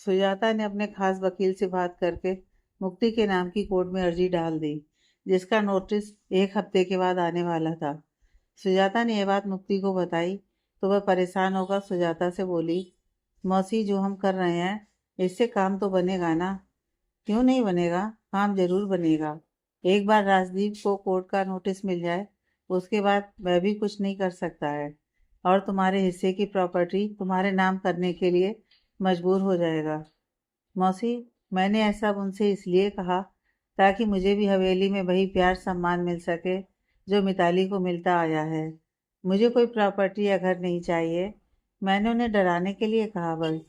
सुजाता ने अपने खास वकील से बात करके मुक्ति के नाम की कोर्ट में अर्जी डाल दी, जिसका नोटिस 1 हफ्ते के बाद आने वाला था। सुजाता ने यह बात मुक्ति को बताई तो वह परेशान होकर सुजाता से बोली, मौसी, जो हम कर रहे हैं इससे काम तो बनेगा ना? क्यों नहीं बनेगा? काम जरूर बनेगा। एक बार राजदीप को कोर्ट का नोटिस मिल जाए, उसके बाद वह भी कुछ नहीं कर सकता है और तुम्हारे हिस्से की प्रॉपर्टी तुम्हारे नाम करने के लिए मजबूर हो जाएगा। मौसी, मैंने ऐसा उनसे इसलिए कहा ताकि मुझे भी हवेली में वही प्यार सम्मान मिल सके जो मिताली को मिलता आया है। मुझे कोई प्रॉपर्टी या घर नहीं चाहिए। मैंने उन्हें डराने के लिए कहा बस।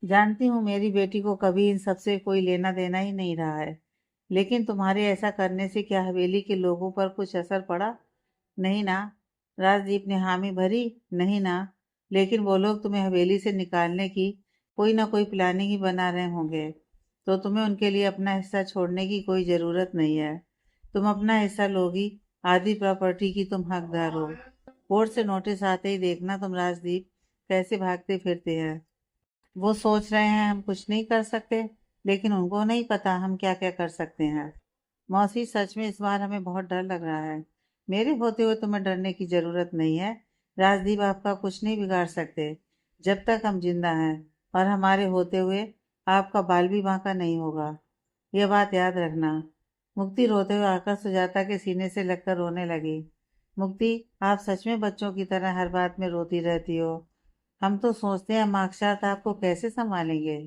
जानती हूँ मेरी बेटी को कभी इन सब से कोई लेना देना ही नहीं रहा है, लेकिन तुम्हारे ऐसा करने से क्या हवेली के लोगों पर कुछ असर पड़ा? नहीं ना? राजदीप ने हामी भरी। नहीं ना, लेकिन वो लोग तुम्हें हवेली से निकालने की कोई ना कोई प्लानिंग ही बना रहे होंगे, तो तुम्हें उनके लिए अपना हिस्सा छोड़ने की कोई ज़रूरत नहीं है। तुम अपना हिस्सा लोगी, आधी प्रॉपर्टी की तुम हकदार हो। कोर्ट से नोटिस आते ही देखना तुम राजदीप कैसे भागते फिरते हैं। वो सोच रहे हैं हम कुछ नहीं कर सकते, लेकिन उनको नहीं पता हम क्या क्या कर सकते हैं। मौसी, सच में इस बार हमें बहुत डर लग रहा है। मेरे होते हुए तुम्हें डरने की जरूरत नहीं है। राजदीप आपका कुछ नहीं बिगाड़ सकते जब तक हम जिंदा हैं, और हमारे होते हुए आपका बाल भी बांका नहीं होगा। यह बात याद रखना। मुक्ति रोते हुए आकर सुजाता के सीने से लगकर रोने लगी। मुक्ति, आप सच में बच्चों की तरह हर बात में रोती रहती हो। हम तो सोचते हैं मार्क्सशार्ट आपको कैसे संभालेंगे।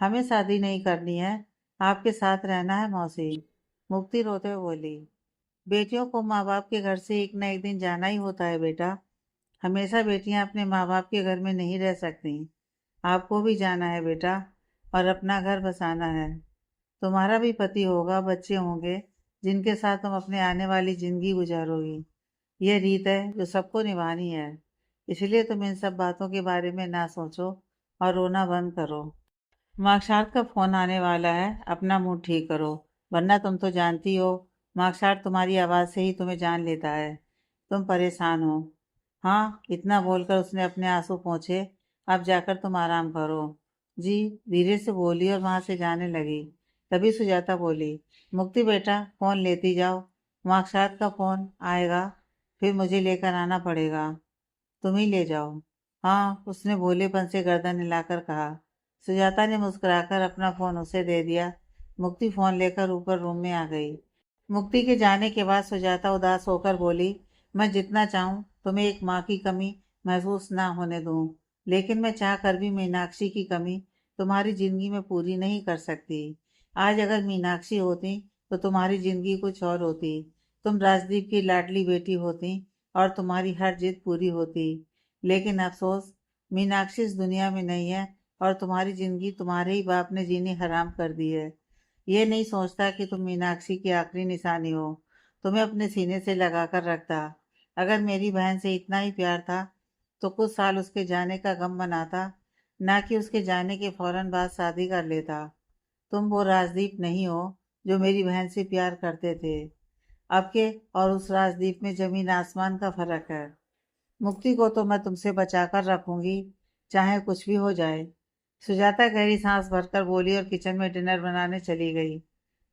हमें शादी नहीं करनी है, आपके साथ रहना है मौसी। मुक्ति रोते हुए बोली, बेटियों को माँ बाप के घर से एक न एक दिन जाना ही होता है बेटा। हमेशा बेटियां अपने माँ बाप के घर में नहीं रह सकती। आपको भी जाना है बेटा, और अपना घर बसाना है। तुम्हारा भी पति होगा, बच्चे होंगे जिनके साथ तुम अपने आने वाली जिंदगी गुजारोगी। यह रीत है जो सबको निभानी है। इसलिए तुम इन सब बातों के बारे में ना सोचो और रोना बंद करो। मार्कशार्ट का फोन आने वाला है, अपना मूड ठीक करो, वरना तुम तो जानती हो मार्कशार्ट तुम्हारी आवाज़ से ही तुम्हें जान लेता है। तुम परेशान हो। हाँ, इतना बोलकर उसने अपने आंसू पोंछे। अब जाकर तुम आराम करो। जी, धीरे से बोली और वहां से जाने लगी। तभी सुजाता बोली, मुक्ति बेटा, फोन लेती जाओ। मार्कशार्ट का फोन आएगा, फिर मुझे लेकर आना पड़ेगा। तुम ही ले जाओ। हाँ, उसने भोलेपन से गर्दन हिलाकर कहा। सुजाता ने मुस्कुराकर अपना फोन उसे दे दिया। मुक्ति फोन लेकर ऊपर रूम में आ गई। मुक्ति के जाने के बाद सुजाता उदास होकर बोली, मैं जितना चाहूँ तुम्हें एक माँ की कमी महसूस ना होने दूँ, लेकिन मैं चाह कर भी मीनाक्षी की कमी तुम्हारी जिंदगी में पूरी नहीं कर सकती। आज अगर मीनाक्षी होती तो तुम्हारी जिंदगी कुछ और होती। तुम राजदीप की लाडली बेटी होती और तुम्हारी हर जिद पूरी होती। लेकिन अफसोस, मीनाक्षी इस दुनिया में नहीं है और तुम्हारी जिंदगी तुम्हारे ही बाप ने जीनी हराम कर दी है। ये नहीं सोचता कि तुम मीनाक्षी की आखिरी निशानी हो। तुम्हें अपने सीने से लगा कर रखता। अगर मेरी बहन से इतना ही प्यार था तो कुछ साल उसके जाने का गम मनाता, ना कि उसके जाने के फौरन बाद शादी कर लेता। तुम वो राजदीप नहीं हो जो मेरी बहन से प्यार करते थे। अब के और उस राजदीप में जमीन आसमान का फर्क है। मुक्ति को तो मैं तुमसे बचाकर रखूंगी, चाहे कुछ भी हो जाए। सुजाता गहरी सांस भरकर बोली और किचन में डिनर बनाने चली गई।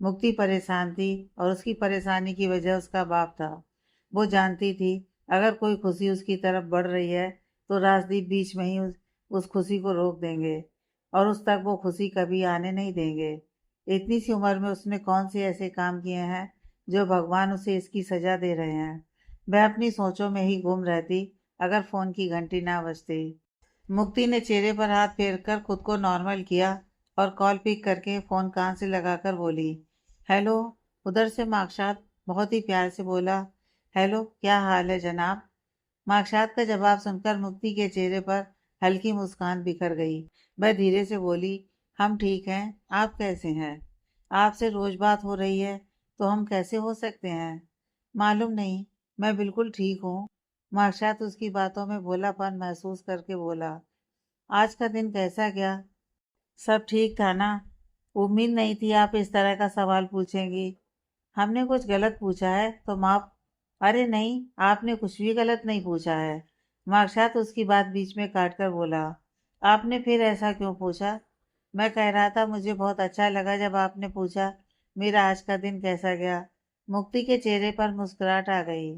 मुक्ति परेशान थी और उसकी परेशानी की वजह उसका बाप था। वो जानती थी अगर कोई खुशी उसकी तरफ बढ़ रही है तो राजदीप बीच में ही उस खुशी को रोक देंगे और उस तक वो खुशी कभी आने नहीं देंगे। इतनी सी उम्र में उसने कौन से ऐसे काम किए हैं जो भगवान उसे इसकी सजा दे रहे हैं। वह अपनी सोचों में ही गुम रहती अगर फोन की घंटी ना बजती। मुक्ति ने चेहरे पर हाथ फेरकर खुद को नॉर्मल किया और कॉल पिक करके फोन कान से लगाकर बोली, हेलो। उधर से मार्कशार्ट बहुत ही प्यार से बोला, हेलो, क्या हाल है जनाब? मार्कशार्ट का जवाब सुनकर मुक्ति के चेहरे पर हल्की मुस्कान बिखर गई। वह धीरे से बोली, हम ठीक हैं, आप कैसे हैं? आपसे रोज बात हो रही है तो हम कैसे हो सकते हैं? मालूम नहीं, मैं बिल्कुल ठीक हूँ। मार्कशार्ट उसकी बातों में भोलापन महसूस करके बोला, आज का दिन कैसा गया? सब ठीक था ना? उम्मीद नहीं थी आप इस तरह का सवाल पूछेंगी। हमने कुछ गलत पूछा है तो माफ। अरे नहीं, आपने कुछ भी गलत नहीं पूछा है। मार्कशार्ट उसकी बात बीच में काट कर बोला, आपने फिर ऐसा क्यों पूछा? मैं कह रहा था मुझे बहुत अच्छा लगा जब आपने पूछा मेरा आज का दिन कैसा गया। मुक्ति के चेहरे पर मुस्कुराहट आ गई।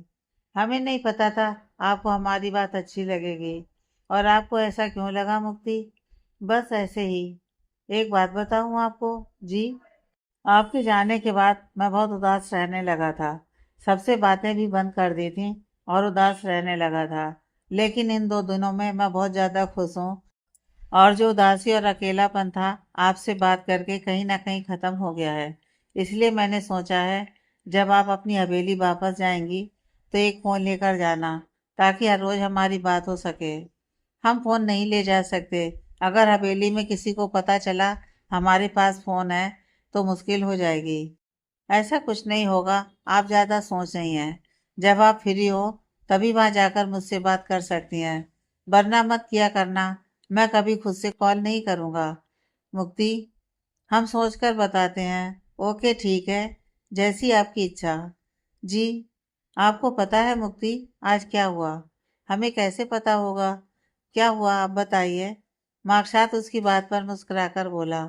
हमें नहीं पता था आपको हमारी बात अच्छी लगेगी। और आपको ऐसा क्यों लगा मुक्ति? बस ऐसे ही। एक बात बताऊं आपको? जी। आपके जाने के बाद मैं बहुत उदास रहने लगा था। सबसे बातें भी बंद कर दी थी और उदास रहने लगा था। लेकिन इन 2 दिनों में मैं बहुत ज़्यादा खुश हूँ। और जो उदासी और अकेलापन था, आपसे बात करके कहीं ना कहीं ख़त्म हो गया है। इसलिए मैंने सोचा है जब आप अपनी हवेली वापस जाएंगी तो एक फ़ोन लेकर जाना, ताकि हर रोज़ हमारी बात हो सके। हम फ़ोन नहीं ले जा सकते। अगर हवेली में किसी को पता चला हमारे पास फ़ोन है तो मुश्किल हो जाएगी। ऐसा कुछ नहीं होगा, आप ज़्यादा सोच रही हैं। जब आप फ्री हो तभी वहाँ जाकर मुझसे बात कर सकती हैं, वरना मत किया करना। मैं कभी खुद से कॉल नहीं करूँगा। मुक्ति, हम सोचकर बताते हैं। ओके ठीक है, जैसी आपकी इच्छा। जी। आपको पता है मुक्ति, आज क्या हुआ? हमें कैसे पता होगा? क्या हुआ आप बताइए। मार्कसात उसकी बात पर मुस्कुराकर बोला।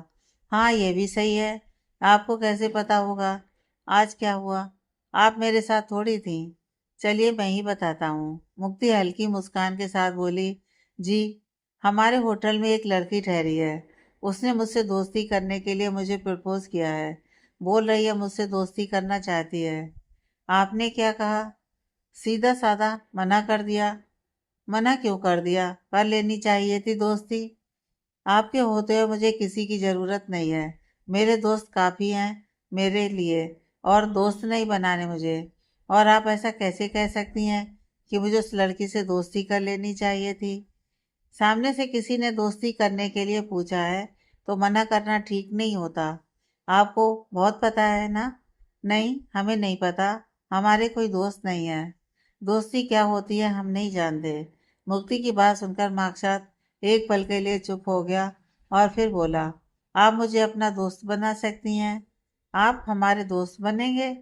हाँ, ये भी सही है। आपको कैसे पता होगा आज क्या हुआ? आप मेरे साथ थोड़ी थी। चलिए मैं ही बताता हूँ। मुक्ति हल्की मुस्कान के साथ बोली। जी, हमारे होटल में एक लड़की ठहरी है। उसने मुझसे दोस्ती करने के लिए मुझे प्रपोज किया है। बोल रही है मुझसे दोस्ती करना चाहती है। आपने क्या कहा? सीधा साधा मना कर दिया। मना क्यों कर दिया? कर लेनी चाहिए थी दोस्ती। आपके होते हुए मुझे किसी की ज़रूरत नहीं है। मेरे दोस्त काफ़ी हैं मेरे लिए, और दोस्त नहीं बनाने मुझे। और आप ऐसा कैसे कह सकती हैं कि मुझे उस लड़की से दोस्ती कर लेनी चाहिए थी? सामने से किसी ने दोस्ती करने के लिए पूछा है तो मना करना ठीक नहीं होता। आपको बहुत पता है ना? नहीं, हमें नहीं पता। हमारे कोई दोस्त नहीं है। दोस्ती क्या होती है हम नहीं जानते। मुक्ति की बात सुनकर मार्कसात एक पल के लिए चुप हो गया और फिर बोला। आप मुझे अपना दोस्त बना सकती हैं। आप हमारे दोस्त बनेंगे?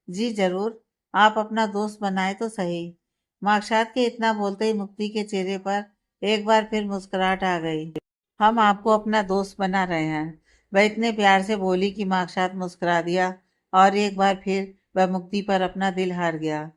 जी जरूर। आप अपना दोस्त बनाए तो सही। मार्कसात के इतना बोलते ही मुक्ति के चेहरे पर एक बार फिर मुस्कुराहट आ गई। हम आपको अपना दोस्त बना रहे हैं। वह इतने प्यार से बोली कि मार्कसात मुस्कुरा दिया और एक बार फिर वह मुक्ति पर अपना दिल हार गया।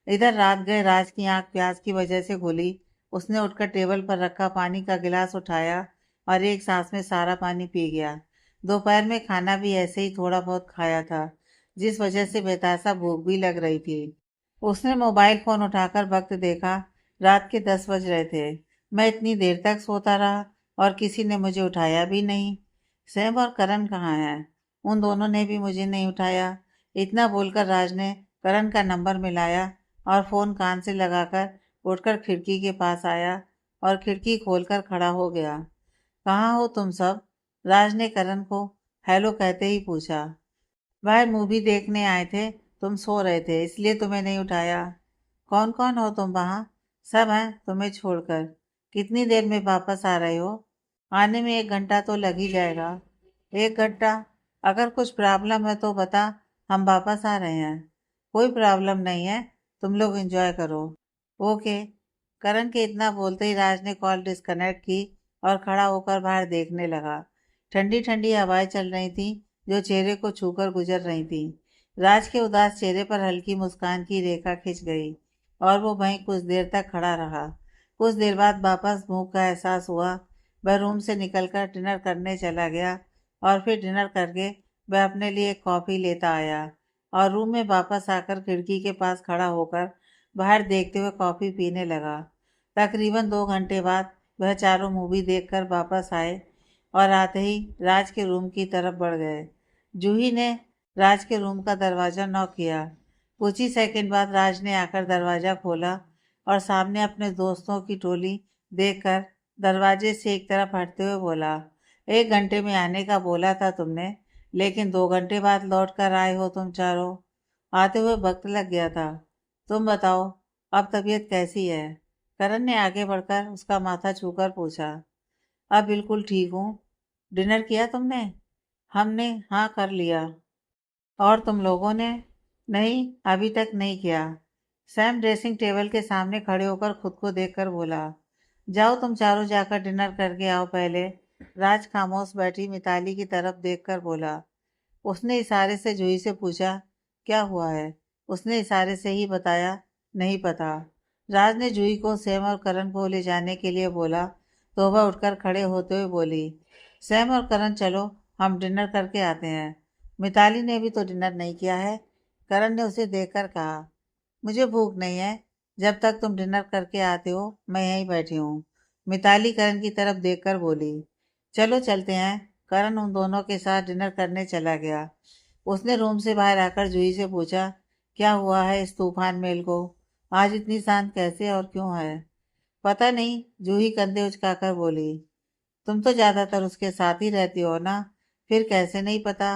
इधर रात गए राज की आंख प्यास की वजह से खुली। उसने उठकर टेबल पर रखा पानी का गिलास उठाया और एक सांस में सारा पानी पी गया। दोपहर में खाना भी ऐसे ही थोड़ा बहुत खाया था, जिस वजह से बेतासा भूख भी लग रही थी। उसने मोबाइल फोन उठाकर वक्त देखा। रात के 10 बज रहे थे। मैं इतनी देर तक सोता रहा और किसी ने मुझे उठाया भी नहीं। सैम और करण कहाँ हैं? उन दोनों ने भी मुझे नहीं उठाया। इतना बोलकर राज ने करण का नंबर मिलाया और फोन कान से लगाकर उठकर खिड़की के पास आया और खिड़की खोलकर खड़ा हो गया। कहाँ हो तुम सब? राज ने करण को हेलो कहते ही पूछा। बाहर मूवी देखने आए थे। तुम सो रहे थे इसलिए तुम्हें नहीं उठाया। कौन कौन हो तुम वहाँ? सब हैं तुम्हें छोड़कर। कितनी देर में वापस आ रहे हो? आने में 1 घंटा तो लग ही जाएगा। 1 घंटा? अगर कुछ प्रॉब्लम है तो बता, हम वापस आ रहे हैं। कोई प्रॉब्लम नहीं है, तुम लोग एंजॉय करो। ओके। करण के इतना बोलते ही राज ने कॉल डिस्कनेक्ट की और खड़ा होकर बाहर देखने लगा। ठंडी ठंडी हवाएं चल रही थी जो चेहरे को छूकर गुजर रही थी। राज के उदास चेहरे पर हल्की मुस्कान की रेखा खिंच गई और वो वहीं कुछ देर तक खड़ा रहा। कुछ देर बाद वापस भूख का एहसास हुआ। वह रूम से निकलकर डिनर करने चला गया और फिर डिनर करके वह अपने लिए एक कॉफ़ी लेता आया और रूम में वापस आकर खिड़की के पास खड़ा होकर बाहर देखते हुए कॉफ़ी पीने लगा। तकरीबन 2 घंटे बाद वह चारों मूवी देखकर वापस आए और आते ही राज के रूम की तरफ बढ़ गए। जूही ने राज के रूम का दरवाज़ा नॉक किया। कुछ ही सेकंड बाद राज ने आकर दरवाज़ा खोला और सामने अपने दोस्तों की टोली देखकर दरवाजे से एक तरफ हटते हुए बोला। 1 घंटे में आने का बोला था तुमने, लेकिन 2 घंटे बाद लौट कर आए हो तुम चारों। आते हुए वक्त लग गया था। तुम बताओ, अब तबीयत कैसी है? करण ने आगे बढ़कर उसका माथा छूकर पूछा। अब बिल्कुल ठीक हूँ। डिनर किया तुमने? हमने हाँ कर लिया। और तुम लोगों ने? नहीं, अभी तक नहीं किया। सैम ड्रेसिंग टेबल के सामने खड़े होकर खुद को देखकर बोला। जाओ तुम चारों जाकर डिनर करके आओ पहले। राज खामोश बैठी मिताली की तरफ देखकर बोला। उसने इशारे से जूही से पूछा, क्या हुआ है? उसने इशारे से ही बताया, नहीं पता। राज ने जूही को सैम और करण को ले जाने के लिए बोला तो वह उठकर खड़े होते हुए बोली, सैम और करण चलो, हम डिनर करके आते हैं। मिताली ने भी तो डिनर नहीं किया है। करण ने उसे देखकर कहा, मुझे भूख नहीं है। जब तक तुम डिनर करके आते हो मैं यहीं बैठी हूँ। मिताली करण की तरफ देखकर बोली, चलो चलते हैं। करण उन दोनों के साथ डिनर करने चला गया। उसने रूम से बाहर आकर जूही से पूछा, क्या हुआ है इस तूफान मेल को? आज इतनी शांत कैसे और क्यों है? पता नहीं, जूही कंधे उचकाकर बोली। तुम तो ज्यादातर उसके साथ ही रहती हो ना, फिर कैसे नहीं पता?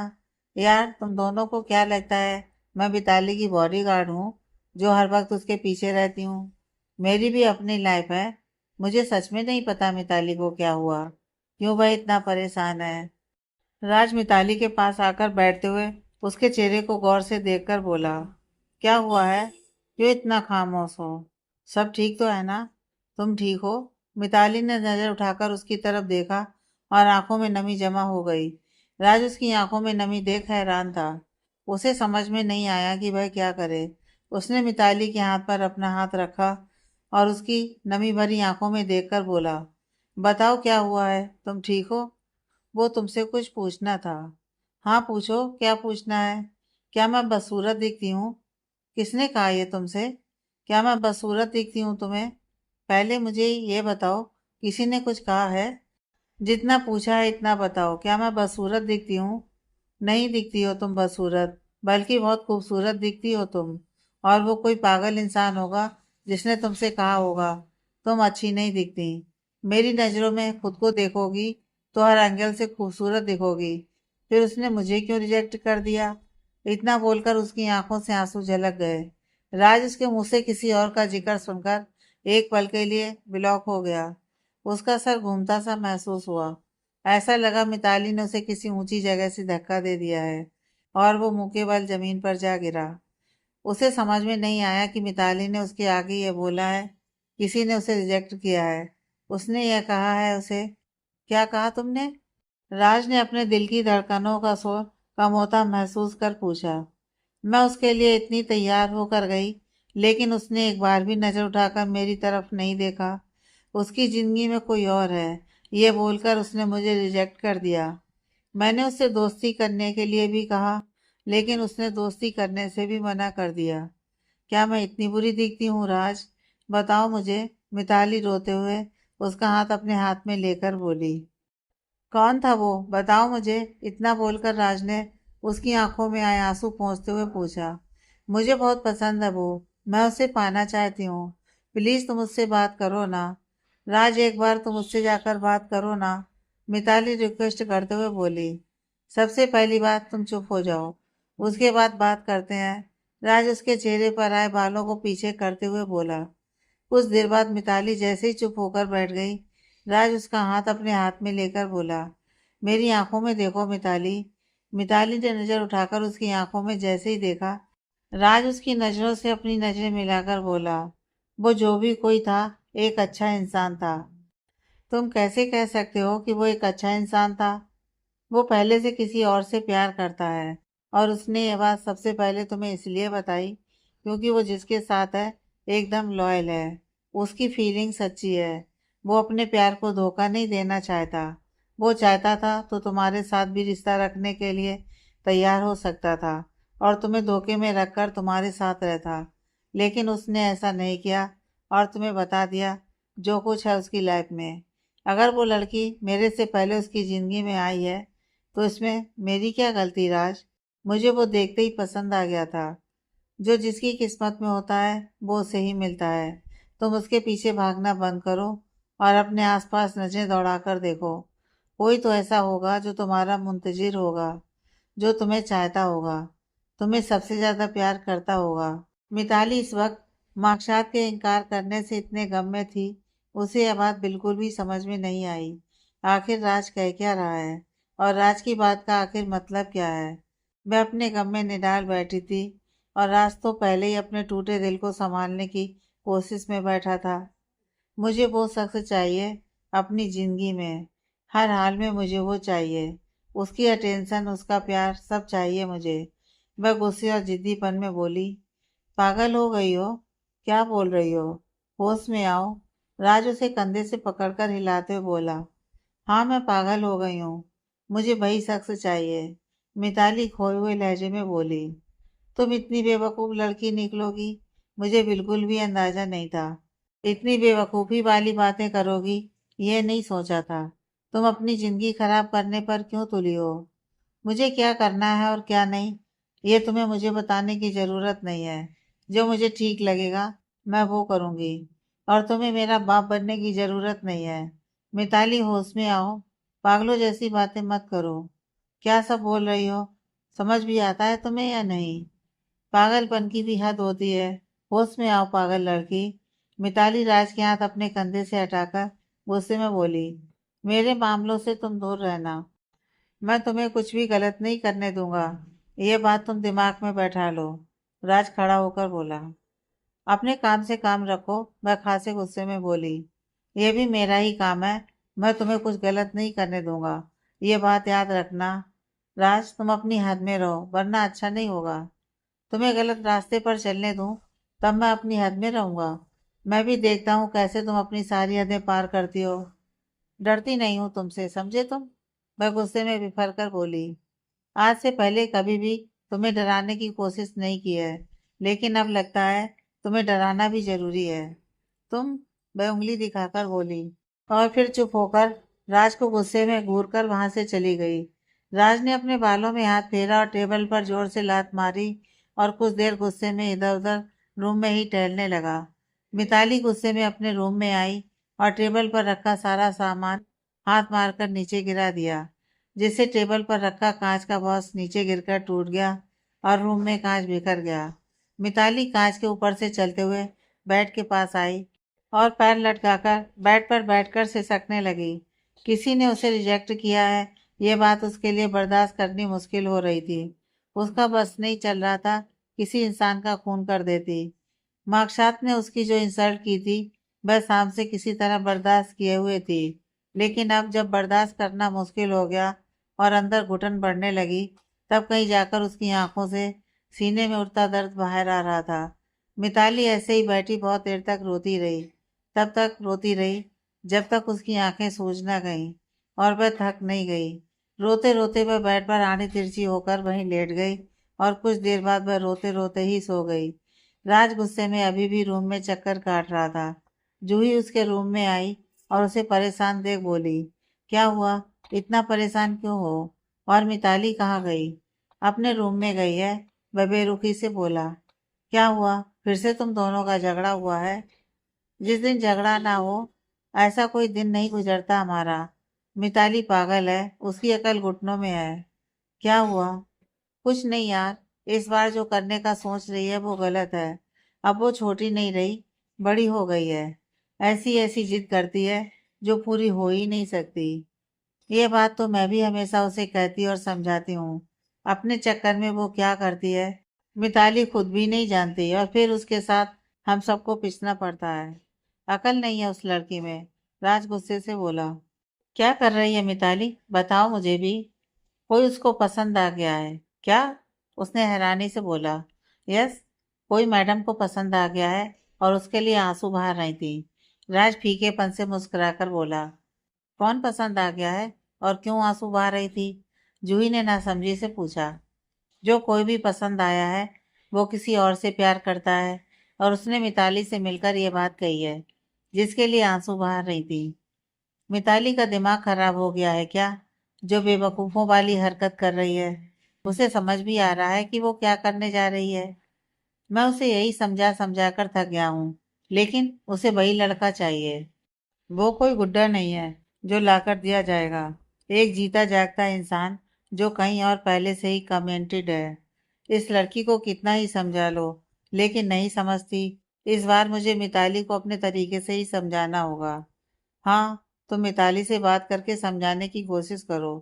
यार तुम दोनों को क्या लगता है मैं मिताली की बॉडीगार्ड हूँ जो हर वक्त उसके पीछे रहती हूँ? मेरी भी अपनी लाइफ है। मुझे सच में नहीं पता मिताली को क्या हुआ, क्यों वह इतना परेशान है। राज मिताली के पास आकर बैठते हुए उसके चेहरे को गौर से देखकर बोला, क्या हुआ है? क्यों इतना खामोश हो? सब ठीक तो है ना? तुम ठीक हो? मिताली ने नजर उठाकर उसकी तरफ देखा और आंखों में नमी जमा हो गई। राज उसकी आंखों में नमी देख हैरान था। उसे समझ में नहीं आया कि वह क्या करे। उसने मिताली के हाथ पर अपना हाथ रखा और उसकी नमी भरी आंखों में देखकर बोला, बताओ क्या हुआ है, तुम ठीक हो? वो तुमसे कुछ पूछना था। हाँ पूछो, क्या पूछना है? क्या मैं बदसूरत दिखती हूँ? किसने कहा ये तुमसे? क्या मैं बदसूरत दिखती हूँ तुम्हें? पहले मुझे ये बताओ, किसी ने कुछ कहा है? जितना पूछा है इतना बताओ, क्या मैं बदसूरत दिखती हूँ? नहीं दिखती हो तुम बदसूरत, बल्कि बहुत खूबसूरत दिखती हो तुम। और वो कोई पागल इंसान होगा जिसने तुमसे कहा होगा तुम अच्छी नहीं दिखती। मेरी नज़रों में खुद को देखोगी तो हर एंगल से खूबसूरत दिखोगी। फिर उसने मुझे क्यों रिजेक्ट कर दिया? इतना बोलकर उसकी आंखों से आंसू झलक गए। राज उसके मुंह से किसी और का जिक्र सुनकर एक पल के लिए ब्लॉक हो गया। उसका सर घूमता सा महसूस हुआ। ऐसा लगा मिताली ने उसे किसी ऊंची जगह से धक्का दे दिया है और वो मुंह के बल जमीन पर जा गिरा। उसे समझ में नहीं आया कि मिताली ने उसके आगे ये बोला है, किसी ने उसे रिजेक्ट किया है। उसने यह कहा है उसे। क्या कहा तुमने? राज ने अपने दिल की धड़कनों का शोर कम होता महसूस कर पूछा। मैं उसके लिए इतनी तैयार होकर गई, लेकिन उसने एक बार भी नजर उठाकर मेरी तरफ नहीं देखा। उसकी जिंदगी में कोई और है, ये बोलकर उसने मुझे रिजेक्ट कर दिया। मैंने उससे दोस्ती करने के लिए भी कहा, लेकिन उसने दोस्ती करने से भी मना कर दिया। क्या मैं इतनी बुरी दिखती हूँ राज? बताओ मुझे। मिताली रोते हुए उसका हाथ अपने हाथ में लेकर बोली। कौन था वो, बताओ मुझे। इतना बोलकर राज ने उसकी आंखों में आए आंसू पोंछते हुए पूछा। मुझे बहुत पसंद है वो, मैं उसे पाना चाहती हूँ। प्लीज तुम उससे बात करो ना। राज, एक बार तुम उससे जाकर बात करो ना, मिताली रिक्वेस्ट करते हुए बोली। सबसे पहली बात तुम चुप हो जाओ, उसके बाद बात करते हैं। राज उसके चेहरे पर आए बालों को पीछे करते हुए बोला। कुछ देर बाद मिताली जैसे ही चुप होकर बैठ गई, राज उसका हाथ अपने हाथ में लेकर बोला, मेरी आंखों में देखो मिताली। मिताली ने नजर उठाकर उसकी आंखों में जैसे ही देखा, राज उसकी नजरों से अपनी नजरें मिलाकर बोला, वो जो भी कोई था, एक अच्छा इंसान था। तुम कैसे कह सकते हो कि वो एक अच्छा इंसान था? वो पहले से किसी और से प्यार करता है, और उसने ये बात सबसे पहले तुम्हें इसलिए बताई क्योंकि वो जिसके साथ है एकदम लॉयल है। उसकी फीलिंग सच्ची है। वो अपने प्यार को धोखा नहीं देना चाहता। वो चाहता था तो तुम्हारे साथ भी रिश्ता रखने के लिए तैयार हो सकता था और तुम्हें धोखे में रखकर तुम्हारे साथ रहता, लेकिन उसने ऐसा नहीं किया और तुम्हें बता दिया जो कुछ है उसकी लाइफ में। अगर वो लड़की मेरे से पहले उसकी ज़िंदगी में आई है तो इसमें मेरी क्या गलती राज? मुझे वो देखते ही पसंद आ गया था। जो जिसकी किस्मत में होता है वो उसे ही मिलता है। तुम उसके पीछे भागना बंद करो और अपने आसपास नजरें दौड़ाकर देखो। कोई तो ऐसा होगा जो तुम्हारा मुंतजिर होगा, जो तुम्हें चाहता होगा, तुम्हें सबसे ज्यादा प्यार करता होगा। मिताली इस वक्त मार्कशात के इनकार करने से इतने गम में थी, उसे यह बात बिल्कुल भी समझ में नहीं आई। आखिर राज कह क्या रहा है और राज की बात का आखिर मतलब क्या है? मैं अपने गम में निडाल बैठी थी और राज तो पहले ही अपने टूटे दिल को संभालने की कोशिश में बैठा था। मुझे वो शख्स चाहिए अपनी जिंदगी में, हर हाल में मुझे वो चाहिए। उसकी अटेंशन, उसका प्यार सब चाहिए मुझे। वह गुस्से और जिद्दीपन में बोली, पागल हो गई हो? क्या बोल रही हो? होश में आओ। राज उसे कंधे से पकड़कर हिलाते हुए बोला, हाँ मैं पागल हो गई हूँ। मुझे वही शख्स चाहिए। मिताली खोए हुए लहजे में बोली, तुम इतनी बेवकूफ़ लड़की निकलोगी, मुझे बिल्कुल भी अंदाजा नहीं था। इतनी बेवकूफ़ी वाली बातें करोगी, ये नहीं सोचा था। तुम अपनी ज़िंदगी खराब करने पर क्यों तुली हो? मुझे क्या करना है और क्या नहीं, ये तुम्हें मुझे बताने की ज़रूरत नहीं है। जो मुझे ठीक लगेगा, मैं वो करूँगी। और तुम्हें मेरा बाप बनने की ज़रूरत नहीं है। मिताली, होश में आओ। पागलों जैसी बातें मत करो। क्या सब बोल रही हो? समझ भी आता है तुम्हें या नहीं? पागलपन की भी हद होती है। होश में आओ पागल लड़की। मिताली राज के हाथ अपने कंधे से हटाकर गुस्से में बोली, मेरे मामलों से तुम दूर रहना। मैं तुम्हें कुछ भी गलत नहीं करने दूंगा। ये बात तुम दिमाग में बैठा लो। राज खड़ा होकर बोला, अपने काम से काम रखो। वह खासे गुस्से में बोली, यह भी मेरा ही काम है। मैं तुम्हें कुछ गलत नहीं करने दूंगा, ये बात याद रखना। राज, तुम अपनी हद में रहो, वरना अच्छा नहीं होगा। तुम्हें गलत रास्ते पर चलने दूं, तब मैं अपनी हद में रहूंगा। मैं भी देखता हूँ कैसे तुम अपनी सारी हदें पार करती हो। डरती नहीं हूँ तुमसे, समझे तुम? वह गुस्से में बिफर कर बोली, आज से पहले कभी भी तुम्हें डराने की कोशिश नहीं की है, लेकिन अब लगता है तुम्हें डराना भी जरूरी है। तुम, वह उंगली दिखाकर बोली, और फिर चुप होकर राज को गुस्से में घूर कर वहां से चली गई। राज ने अपने बालों में हाथ फेरा और टेबल पर जोर से लात मारी और कुछ देर गुस्से में इधर उधर रूम में ही टहलने लगा। मिताली गुस्से में अपने रूम में आई और टेबल पर रखा सारा सामान हाथ मारकर नीचे गिरा दिया, जिससे टेबल पर रखा कांच का बॉक्स नीचे गिरकर टूट गया और रूम में कांच बिखर गया। मिताली कांच के ऊपर से चलते हुए बेड के पास आई और पैर लटकाकर बेड पर बैठकर सिसकने लगी। किसी ने उसे रिजेक्ट किया है, ये बात उसके लिए बर्दाश्त करनी मुश्किल हो रही थी। उसका बस नहीं चल रहा था किसी इंसान का खून कर देती। मार्कसात ने उसकी जो इंसल्ट की थी, वह शाम से किसी तरह बर्दाश्त किए हुए थी, लेकिन अब जब बर्दाश्त करना मुश्किल हो गया और अंदर घुटन बढ़ने लगी, तब कहीं जाकर उसकी आंखों से सीने में उठता दर्द बाहर आ रहा था। मिताली ऐसे ही बैठी बहुत देर तक रोती रही, तब तक रोती रही जब तक उसकी आंखें सूज न गईं और वह थक नहीं गई। रोते रोते वह बेड पर आड़ी तिरछी होकर वहीं लेट गई और कुछ देर बाद वह रोते रोते ही सो गई। राज गुस्से में अभी भी रूम में चक्कर काट रहा था। जूही उसके रूम में आई और उसे परेशान देख बोली, क्या हुआ? इतना परेशान क्यों हो? और मिताली कहाँ गई? अपने रूम में गई है, वह बेरुखी से बोला। क्या हुआ? फिर से तुम दोनों का झगड़ा हुआ है? जिस दिन झगड़ा ना हो, ऐसा कोई दिन नहीं गुजरता हमारा। मिताली पागल है, उसकी अकल घुटनों में है। क्या हुआ? कुछ नहीं यार, इस बार जो करने का सोच रही है वो गलत है। अब वो छोटी नहीं रही, बड़ी हो गई है। ऐसी ऐसी जिद करती है जो पूरी हो ही नहीं सकती। ये बात तो मैं भी हमेशा उसे कहती और समझाती हूँ। अपने चक्कर में वो क्या करती है, मिताली खुद भी नहीं जानती, और फिर उसके साथ हम सबको पिसना पड़ता है। अकल नहीं है उस लड़की में। राज गुस्से से बोला, क्या कर रही है मिताली, बताओ मुझे भी। कोई उसको पसंद आ गया है क्या? उसने हैरानी से बोला। यस, कोई मैडम को पसंद आ गया है और उसके लिए आंसू बहा रही थी। राज फीकेपन से मुस्कुराकर बोला, कौन पसंद आ गया है और क्यों आंसू बहा रही थी? जूही ने नासमझी से पूछा। जो कोई भी पसंद आया है वो किसी और से प्यार करता है, और उसने मिताली से मिलकर ये बात कही है, जिसके लिए आंसू बहा रही थी। मिताली का दिमाग खराब हो गया है क्या, जो बेवकूफ़ों वाली हरकत कर रही है? उसे समझ भी आ रहा है कि वो क्या करने जा रही है। मैं उसे यही समझा समझा कर थक गया हूँ, लेकिन उसे वही लड़का चाहिए। वो कोई गुड्डा नहीं है जो लाकर दिया जाएगा। एक जीता जागता इंसान जो कहीं और पहले से ही कमेंटेड है। इस लड़की को कितना ही समझा लो, लेकिन नहीं समझती। इस बार मुझे मिताली को अपने तरीके से ही समझाना होगा। हाँ, तो मिताली से बात करके समझाने की कोशिश करो।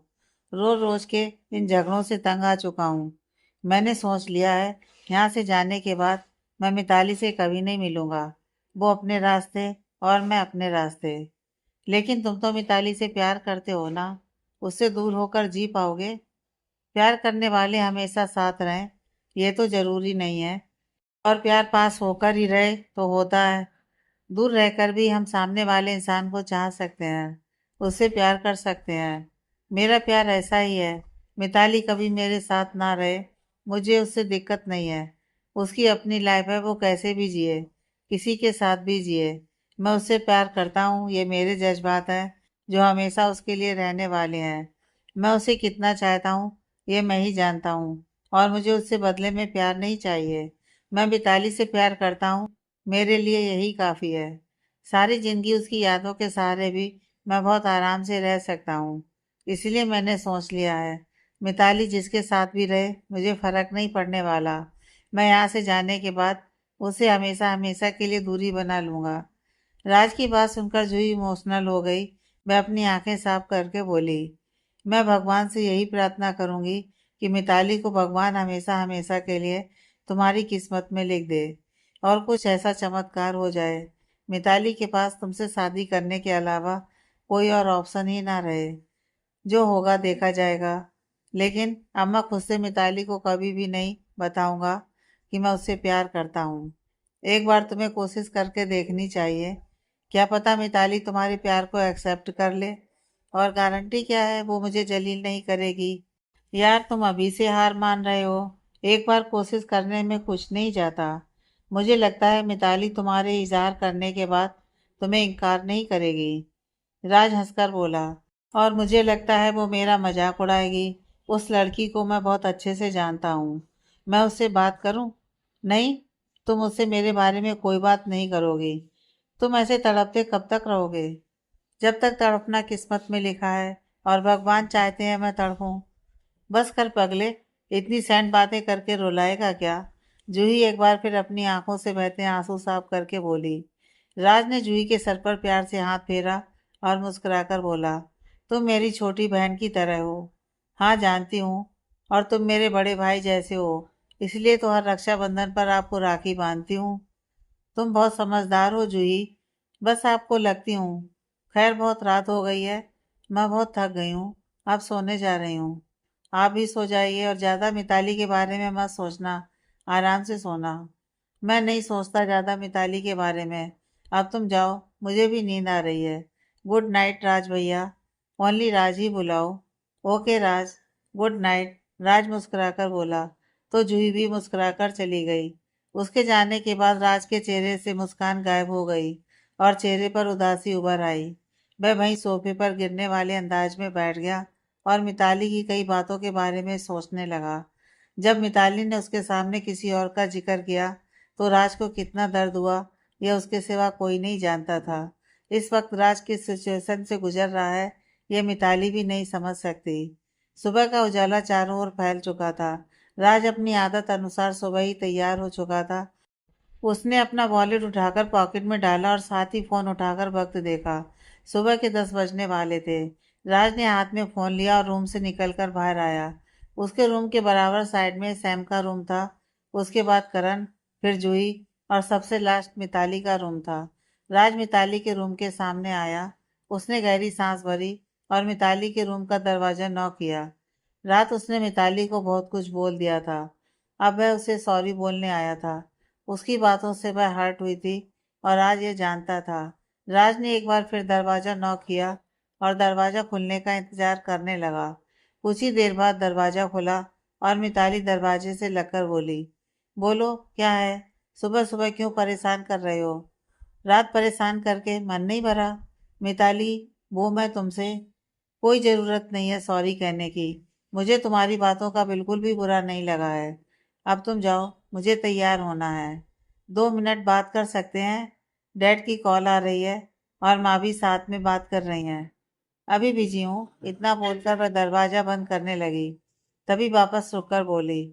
रोज रोज के इन झगड़ों से तंग आ चुका हूँ। मैंने सोच लिया है, यहाँ से जाने के बाद मैं मिताली से कभी नहीं मिलूंगा। वो अपने रास्ते और मैं अपने रास्ते। लेकिन तुम तो मिताली से प्यार करते हो ना, उससे दूर होकर जी पाओगे? प्यार करने वाले हमेशा साथ रहें ये तो जरूरी नहीं है। और प्यार पास होकर ही रहे तो होता है। दूर रहकर भी हम सामने वाले इंसान को चाह सकते हैं, उससे प्यार कर सकते हैं। मेरा प्यार ऐसा ही है। मिताली कभी मेरे साथ ना रहे, मुझे उससे दिक्कत नहीं है। उसकी अपनी लाइफ है, वो कैसे भी जिए, किसी के साथ भी जिए। मैं उससे प्यार करता हूँ, ये मेरे जज्बात हैं जो हमेशा उसके लिए रहने वाले हैं। मैं उसे कितना चाहता हूँ ये मैं ही जानता हूँ, और मुझे उससे बदले में प्यार नहीं चाहिए। मैं मिताली से प्यार करता हूँ, मेरे लिए यही काफ़ी है। सारी ज़िंदगी उसकी यादों के सहारे भी मैं बहुत आराम से रह सकता हूँ। इसलिए मैंने सोच लिया है, मिताली जिसके साथ भी रहे मुझे फ़र्क नहीं पड़ने वाला। मैं यहाँ से जाने के बाद उसे हमेशा हमेशा के लिए दूरी बना लूँगा। राज की बात सुनकर जूही इमोशनल हो गई। वह अपनी आंखें साफ करके बोली, मैं भगवान से यही प्रार्थना करूँगी कि मिताली को भगवान हमेशा हमेशा के लिए तुम्हारी किस्मत में लिख दे, और कुछ ऐसा चमत्कार हो जाए मिताली के पास तुमसे शादी करने के अलावा कोई और ऑप्शन ही ना रहे। जो होगा देखा जाएगा। लेकिन अब मैं खुद से मिताली को कभी भी नहीं बताऊंगा कि मैं उससे प्यार करता हूँ। एक बार तुम्हें कोशिश करके देखनी चाहिए। क्या पता मिताली तुम्हारे प्यार को एक्सेप्ट कर ले। और गारंटी क्या है वो मुझे जलील नहीं करेगी? यार तुम अभी से हार मान रहे हो। एक बार कोशिश करने में कुछ नहीं जाता। मुझे लगता है मिताली तुम्हारे इजहार करने के बाद तुम्हें इनकार नहीं करेगी। राज हंसकर बोला, और मुझे लगता है वो मेरा मजाक उड़ाएगी। उस लड़की को मैं बहुत अच्छे से जानता हूँ। मैं उससे बात करूँ? नहीं, तुम उससे मेरे बारे में कोई बात नहीं करोगी। तुम ऐसे तड़पते कब तक रहोगे? जब तक तड़पना किस्मत में लिखा है, और भगवान चाहते हैं मैं तड़पूं। बस कर पगले, इतनी सैंड बातें करके रुलाएगा क्या? जूही एक बार फिर अपनी आंखों से बहते आंसू साफ करके बोली। राज ने जूही के सर पर प्यार से हाथ फेरा और मुस्कुराकर बोला, तुम मेरी छोटी बहन की तरह हो। हाँ जानती हूँ, और तुम मेरे बड़े भाई जैसे हो, इसलिए तो हर रक्षाबंधन पर आपको राखी बांधती हूँ। तुम बहुत समझदार हो जूही, बस आपको लगती हूँ। खैर बहुत रात हो गई है, मैं बहुत थक गई हूँ, अब सोने जा रही हूँ। आप भी सो जाइए, और ज़्यादा मिताली के बारे में मत सोचना, आराम से सोना। मैं नहीं सोचता ज़्यादा मिताली के बारे में। अब तुम जाओ, मुझे भी नींद आ रही है। गुड नाइट राज भैया। ओनली राज ही बुलाओ। ओके राज, गुड नाइट, राज मुस्कुराकर बोला। तो जूही भी मुस्कुराकर चली गई। उसके जाने के बाद राज के चेहरे से मुस्कान गायब हो गई, और चेहरे पर उदासी उभर आई। वह वहीं सोफे पर गिरने वाले अंदाज में बैठ गया, और मिताली की कई बातों के बारे में सोचने लगा। जब मिताली ने उसके सामने किसी और का जिक्र किया तो राज को कितना दर्द हुआ, यह उसके सिवा कोई नहीं जानता था। इस वक्त राज किस सिचुएशन से गुजर रहा है यह मिताली भी नहीं समझ सकती। सुबह का उजाला चारों ओर फैल चुका था। राज अपनी आदत अनुसार सुबह ही तैयार हो चुका था। उसने अपना वॉलेट उठाकर पॉकेट में डाला और साथ ही फोन उठाकर वक्त देखा। सुबह के 10 बजने वाले थे। राज ने हाथ में फोन लिया और रूम से निकलकर बाहर आया। उसके रूम के बराबर साइड में सैम का रूम था, उसके बाद करण, फिर जूही, और सबसे लास्ट मिताली का रूम था। राज मिताली के रूम के सामने आया। उसने गहरी सांस भरी और मिताली के रूम का दरवाजा नॉक किया। रात उसने मिताली को बहुत कुछ बोल दिया था, अब वह उसे सॉरी बोलने आया था। उसकी बातों से वह हर्ट हुई थी, और आज ये जानता था। राज ने एक बार फिर दरवाजा नॉक किया, और दरवाजा खुलने का इंतजार करने लगा। कुछ ही देर बाद दरवाजा खुला, और मिताली दरवाजे से लगकर बोली, बोलो क्या है? सुबह सुबह क्यों परेशान कर रहे हो? रात परेशान करके मन नहीं भरा? मिताली, वो मैं तुमसे, कोई ज़रूरत नहीं है सॉरी कहने की। मुझे तुम्हारी बातों का बिल्कुल भी बुरा नहीं लगा है। अब तुम जाओ, मुझे तैयार होना है। 2 मिनट बात कर सकते हैं? डैड की कॉल आ रही है, और माँ भी साथ में बात कर रही हैं। अभी बिजी हूँ, इतना बोलकर वह दरवाजा बंद करने लगी। तभी वापस रुककर बोली,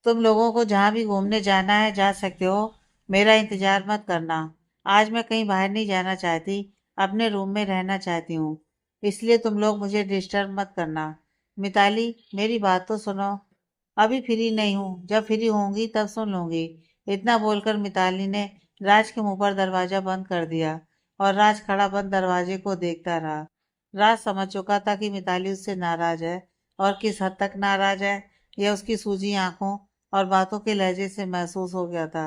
तुम लोगों को जहाँ भी घूमने जाना है जा सकते हो, मेरा इंतजार मत करना। आज मैं कहीं बाहर नहीं जाना चाहती, अपने रूम में रहना चाहती हूँ, इसलिए तुम लोग मुझे डिस्टर्ब मत करना। मिताली, मेरी बात तो सुनो। अभी फ्री नहीं हूँ, जब फ्री होंगी तब सुन लूंगी। इतना बोलकर मिताली ने राज के मुंह पर दरवाजा बंद कर दिया। और राज खड़ा बंद दरवाजे को देखता रहा। राज समझ चुका था कि मिताली उससे नाराज है, और किस हद तक नाराज है यह उसकी सूजी आंखों और बातों के लहजे से महसूस हो गया था।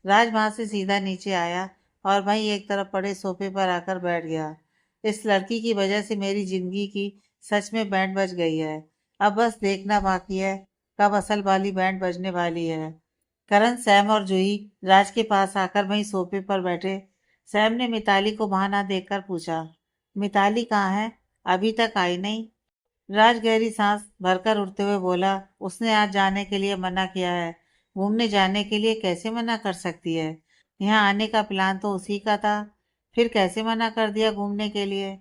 राज वहां से सीधा नीचे आया और वहीं एक तरफ पड़े सोफे पर आकर बैठ गया। इस लड़की की वजह से मेरी जिंदगी की सच में बैंड बज गई है। अब बस देखना बाकी है कब असल वाली बैंड बजने वाली है। करण, सैम और जूही राज के पास आकर वहीं सोफे पर बैठे। सैम ने मिताली को वहां ना देखकर पूछा, मिताली कहाँ है? अभी तक आई नहीं। राज गहरी सांस भरकर उठते हुए बोला, उसने आज जाने के लिए मना किया है। घूमने जाने के लिए कैसे मना कर सकती है? यहाँ आने का प्लान तो उसी का था, फिर कैसे मना कर दिया घूमने के लिए?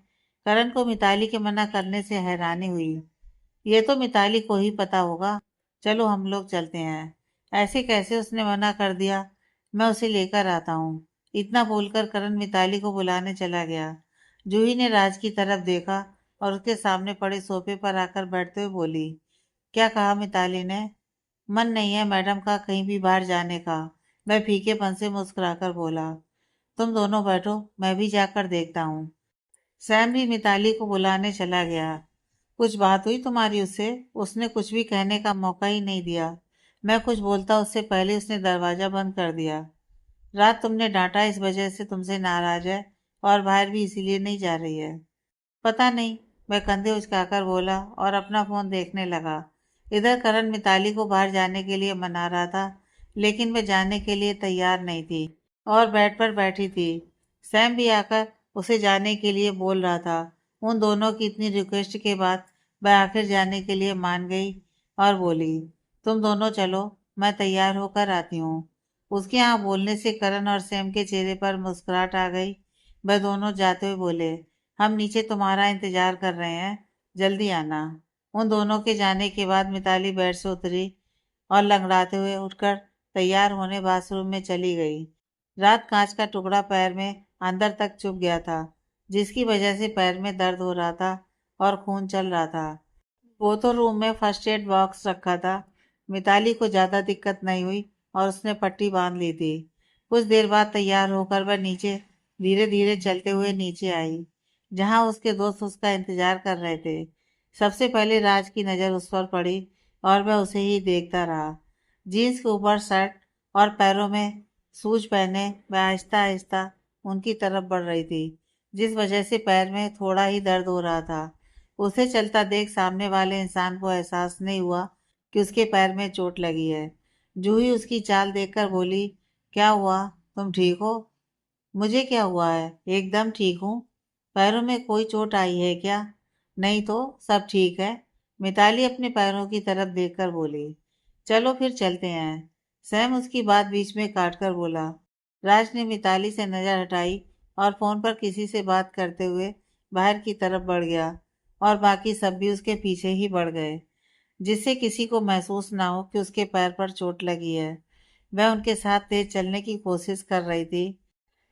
करण को मिताली के मना करने से हैरानी हुई। ये तो मिताली को ही पता होगा। चलो हम लोग चलते हैं। ऐसे कैसे उसने मना कर दिया? मैं उसे लेकर आता हूँ। इतना बोलकर करण मिताली को बुलाने चला गया। जूही ने राज की तरफ देखा और उसके सामने पड़े सोफे पर आकर बैठते हुए बोली, क्या कहा मिताली ने? मन नहीं है मैडम का कहीं भी बाहर जाने का। मैं फीकेपन से मुस्कुराकर बोला, तुम दोनों बैठो, मैं भी जाकर देखता हूँ। सैम भी मिताली को बुलाने चला गया। कुछ बात हुई तुम्हारी उससे? उसने कुछ भी कहने का मौका ही नहीं दिया। मैं कुछ बोलता उससे पहले उसने दरवाजा बंद कर दिया। रात तुमने डांटा इस वजह से तुमसे नाराज है, और बाहर भी इसीलिए नहीं जा रही है। पता नहीं, मैं कंधे उचकाकर बोला और अपना फोन देखने लगा। इधर करण मिताली को बाहर जाने के लिए मना रहा था, लेकिन वह जाने के लिए तैयार नहीं थी और बेड पर बैठी थी। सैम भी आकर उसे जाने के लिए बोल रहा था। उन दोनों की इतनी रिक्वेस्ट के बाद वह आखिर जाने के लिए मान गई और बोली, तुम दोनों चलो, मैं तैयार होकर आती हूँ। उसके यहाँ बोलने से करण और सैम के चेहरे पर मुस्कुराहट आ गई। वह दोनों जाते हुए बोले, हम नीचे तुम्हारा इंतजार कर रहे हैं, जल्दी आना। उन दोनों के जाने के बाद मिताली बेड से उतरी और लंगड़ाते हुए उठकर तैयार होने बाथरूम में चली गई। रात कांच का टुकड़ा पैर में अंदर तक चुभ गया था, जिसकी वजह से पैर में दर्द हो रहा था और खून चल रहा था। वो तो रूम में फर्स्ट एड बॉक्स रखा था। मिताली को ज्यादा दिक्कत नहीं हुई और उसने पट्टी बांध ली थी। कुछ देर बाद तैयार होकर वह नीचे धीरे धीरे चलते हुए नीचे आई, जहां उसके दोस्त उसका इंतजार कर रहे थे। सबसे पहले राज की नज़र उस पर पड़ी और वह उसे ही देखता रहा। जीन्स के ऊपर शर्ट और पैरों में शूज पहने वह आहिस्ता आहिस्ता उनकी तरफ बढ़ रही थी, जिस वजह से पैर में थोड़ा ही दर्द हो रहा था। उसे चलता देख सामने वाले इंसान को एहसास नहीं हुआ कि उसके पैर में चोट लगी है। जूही उसकी चाल देखकर बोली, क्या हुआ, तुम ठीक हो? मुझे क्या हुआ है, एकदम ठीक हूँ। पैरों में कोई चोट आई है क्या? नहीं तो, सब ठीक है। मिताली अपने पैरों की तरफ देखकर बोली, चलो फिर चलते हैं। सैम उसकी बात बीच में काटकर बोला। राज ने मिताली से नजर हटाई और फोन पर किसी से बात करते हुए बाहर की तरफ बढ़ गया, और बाकी सब भी उसके पीछे ही बढ़ गए, जिससे किसी को महसूस ना हो कि उसके पैर पर चोट लगी है। वह उनके साथ तेज चलने की कोशिश कर रही थी,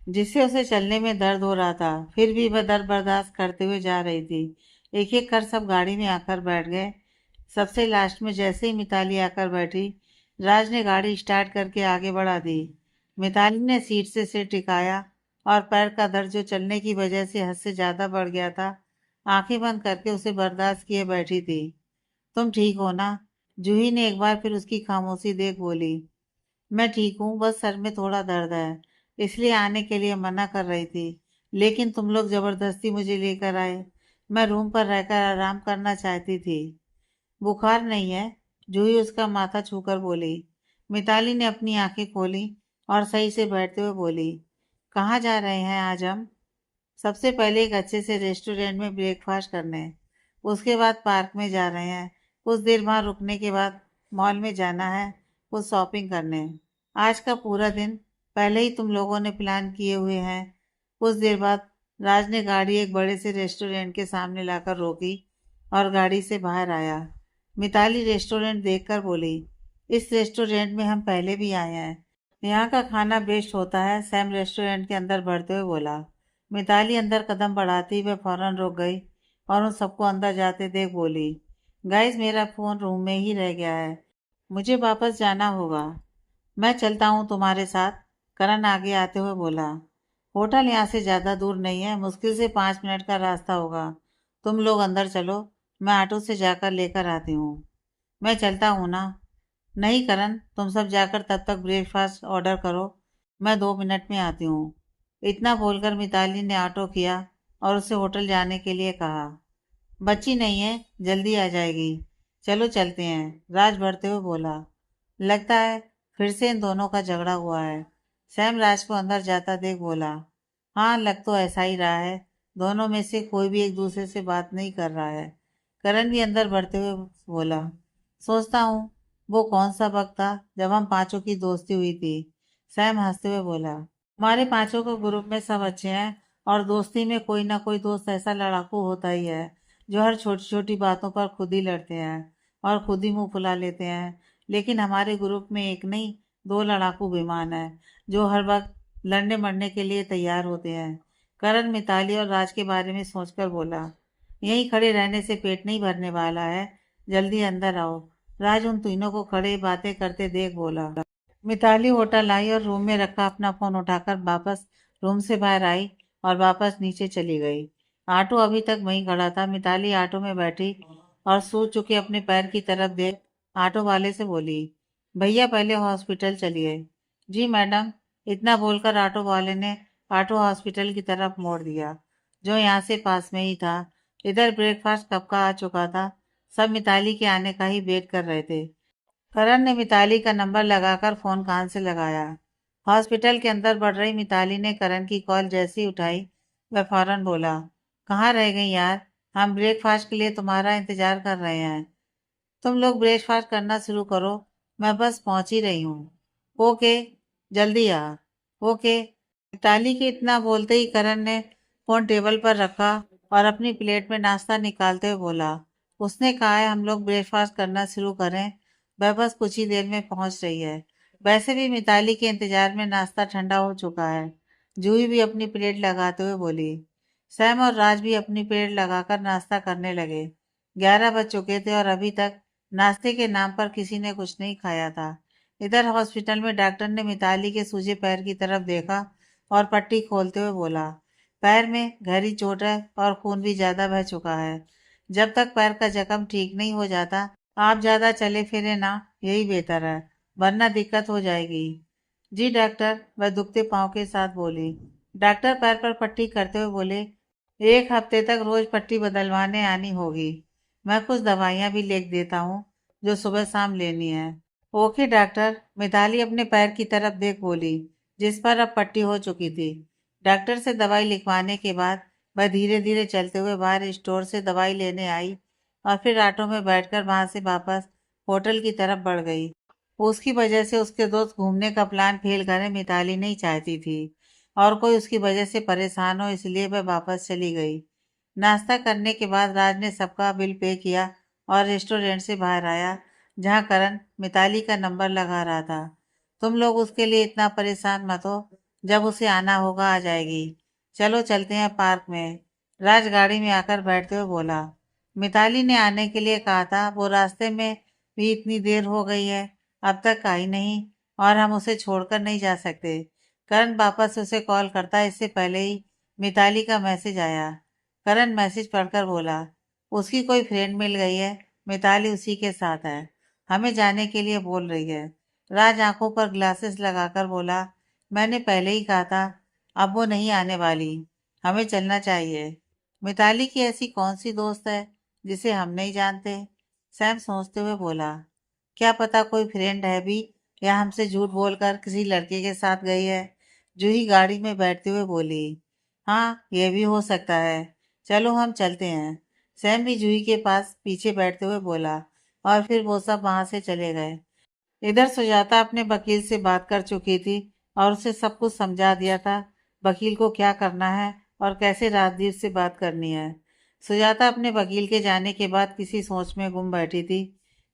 जिससे उसे चलने में दर्द हो रहा था। फिर भी वह दर्द बर्दाश्त करते हुए जा रही थी। एक एक कर सब गाड़ी में आकर बैठ गए। सबसे लास्ट में जैसे ही मिताली आकर बैठी, राज ने गाड़ी स्टार्ट करके आगे बढ़ा दी। मिताली ने सीट से सिर टिकाया और पैर का दर्द जो चलने की वजह से हद से ज्यादा बढ़ गया था, आंखें बंद करके उसे बर्दाश्त किए बैठी थी। तुम ठीक हो ना? जूही ने एक बार फिर उसकी खामोशी देख बोली। मैं ठीक हूँ, बस सर में थोड़ा दर्द है, इसलिए आने के लिए मना कर रही थी, लेकिन तुम लोग जबरदस्ती मुझे लेकर आए। मैं रूम पर रहकर आराम करना चाहती थी। बुखार नहीं है, जूही उसका माथा छूकर बोली। मिताली ने अपनी आंखें खोली और सही से बैठते हुए बोली, कहाँ जा रहे हैं आज हम? सबसे पहले एक अच्छे से रेस्टोरेंट में ब्रेकफास्ट करने, उसके बाद पार्क में जा रहे हैं। कुछ देर वहाँ रुकने के बाद मॉल में जाना है, कुछ शॉपिंग करने। आज का पूरा दिन पहले ही तुम लोगों ने प्लान किए हुए हैं। कुछ देर बाद राज ने गाड़ी एक बड़े से रेस्टोरेंट के सामने लाकर रोकी और गाड़ी से बाहर आया। मिताली रेस्टोरेंट देखकर बोली, इस रेस्टोरेंट में हम पहले भी आए हैं, यहाँ का खाना बेस्ट होता है। सैम रेस्टोरेंट के अंदर बढ़ते हुए बोला। मिताली अंदर कदम बढ़ाती वह फौरन रुक गई और उन सबको अंदर जाते देख बोली, गाइस मेरा फोन रूम में ही रह गया है, मुझे वापस जाना होगा। मैं चलता हूँ तुम्हारे साथ, करण आगे आते हुए बोला। होटल यहाँ से ज़्यादा दूर नहीं है, मुश्किल से 5 मिनट का रास्ता होगा। तुम लोग अंदर चलो, मैं ऑटो से जाकर लेकर आती हूँ। मैं चलता हूँ ना। नहीं करण, तुम सब जाकर तब तक ब्रेकफास्ट ऑर्डर करो, मैं 2 मिनट में आती हूँ। इतना बोलकर मिताली ने ऑटो किया और उसे होटल जाने के लिए कहा। बच्ची नहीं है, जल्दी आ जाएगी। चलो चलते हैं, राज बढ़ते हुए बोला। लगता है फिर से इन दोनों का झगड़ा हुआ है। सैम राज को अंदर जाता देख बोला। हाँ, लग तो ऐसा ही रहा है। दोनों में से कोई भी एक दूसरे से बात नहीं कर रहा है। करण भी अंदर बढ़ते हुए बोला। सोचता हूँ वो कौन सा वक्त था जब हम पांचों की दोस्ती हुई थी। सैम हंसते हुए बोला। हमारे पांचों के ग्रुप में सब अच्छे हैं, और दोस्ती में कोई ना कोई दोस्त ऐसा लड़ाकू होता ही है जो हर छोटी छोटी बातों पर खुद ही लड़ते हैं और खुद ही मुंह फुला लेते हैं। लेकिन हमारे ग्रुप में एक नहीं, दो लड़ाकू विमान है जो हर वक्त लड़ने मरने के लिए तैयार होते हैं। करण मिताली और राज के बारे में सोचकर बोला। यहीं खड़े रहने से पेट नहीं भरने वाला है, जल्दी अंदर आओ। राज उन तीनों को खड़े बातें करते देख बोला। मिताली होटल आई और रूम में रखा अपना फोन उठाकर वापस रूम से बाहर आई और वापस नीचे चली गई। ऑटो अभी तक वहीं खड़ा था। मिताली ऑटो में बैठी और सो चुके अपने पैर की तरफ देख ऑटो वाले से बोली। भैया पहले हॉस्पिटल चलिए। जी मैडम। इतना बोलकर ऑटो वाले ने ऑटो हॉस्पिटल की तरफ मोड़ दिया, जो यहाँ से पास में ही था। इधर ब्रेकफास्ट कब का आ चुका था, सब मिताली के आने का ही वेट कर रहे थे। करण ने मिताली का नंबर लगाकर फोन कान से लगाया। हॉस्पिटल के अंदर बढ़ रही मिताली ने करण की कॉल जैसी उठाई, वह फौरन बोला। कहाँ रह गई यार, हम ब्रेकफास्ट के लिए तुम्हारा इंतजार कर रहे हैं। तुम लोग ब्रेकफास्ट करना शुरू करो, मैं बस पहुंच ही रही हूँ। ओके, जल्दी आ। ओके। मिताली के इतना बोलते ही करण ने फोन टेबल पर रखा और अपनी प्लेट में नाश्ता निकालते हुए बोला। उसने कहा है हम लोग ब्रेकफास्ट करना शुरू करें, वह बस कुछ ही देर में पहुंच रही है। वैसे भी मिताली के इंतजार में नाश्ता ठंडा हो चुका है। जूही भी अपनी प्लेट लगाते हुए बोली। सैम और राज भी अपनी प्लेट लगाकर नाश्ता करने लगे। 11 बज चुके थे और अभी तक नाश्ते के नाम पर किसी ने कुछ नहीं खाया था। इधर हॉस्पिटल में डॉक्टर ने मिताली के सूजे पैर की तरफ देखा और पट्टी खोलते हुए बोला। पैर में गहरी चोट है और खून भी ज्यादा बह चुका है। जब तक पैर का जख्म ठीक नहीं हो जाता, आप ज्यादा चले फिरे ना, यही बेहतर है, वरना दिक्कत हो जाएगी। जी डॉक्टर, वह दुखते पांव के साथ बोली। डॉक्टर पैर पर पट्टी करते हुए बोले। 1 हफ्ते तक रोज पट्टी बदलवाने आनी होगी। मैं कुछ दवाइयाँ भी लिख देता हूँ जो सुबह शाम लेनी है। ओके डॉक्टर, मिताली अपने पैर की तरफ देख बोली, जिस पर अब पट्टी हो चुकी थी। डॉक्टर से दवाई लिखवाने के बाद वह धीरे धीरे चलते हुए बाहर स्टोर से दवाई लेने आई और फिर ऑटो में बैठकर वहां से वापस होटल की तरफ बढ़ गई। उसकी वजह से उसके दोस्त घूमने का प्लान फेल करे मिताली नहीं चाहती थी, और कोई उसकी वजह से परेशान हो इसलिए वह वापस चली गई। नाश्ता करने के बाद राज ने सबका बिल पे किया और रेस्टोरेंट से बाहर आया, जहां करण मिताली का नंबर लगा रहा था। तुम लोग उसके लिए इतना परेशान मत हो, जब उसे आना होगा आ जाएगी। चलो चलते हैं पार्क में। राज गाड़ी में आकर बैठते हुए बोला। मिताली ने आने के लिए कहा था, वो रास्ते में भी इतनी देर हो गई है, अब तक आई नहीं, और हम उसे छोड़कर नहीं जा सकते। करण वापस उसे कॉल करता है इससे पहले ही मिताली का मैसेज आया। करण मैसेज पढ़कर बोला। उसकी कोई फ्रेंड मिल गई है, मिताली उसी के साथ है, हमें जाने के लिए बोल रही है। राज आंखों पर ग्लासेस लगाकर बोला। मैंने पहले ही कहा था, अब वो नहीं आने वाली, हमें चलना चाहिए। मिताली की ऐसी कौन सी दोस्त है जिसे हम नहीं जानते? सैम सोचते हुए बोला। क्या पता कोई फ्रेंड है भी, या हमसे झूठ बोलकर किसी लड़के के साथ गई है। जूही गाड़ी में बैठते हुए बोली। हाँ, यह भी हो सकता है, चलो हम चलते हैं। सैम भी जूही के पास पीछे बैठते हुए बोला, और फिर वो सब वहां से चले गए। इधर सुजाता अपने वकील से बात कर चुकी थी और उसे सब कुछ समझा दिया था, वकील को क्या करना है और कैसे राजदीप से बात करनी है। सुजाता अपने वकील के जाने के बाद किसी सोच में गुम बैठी थी।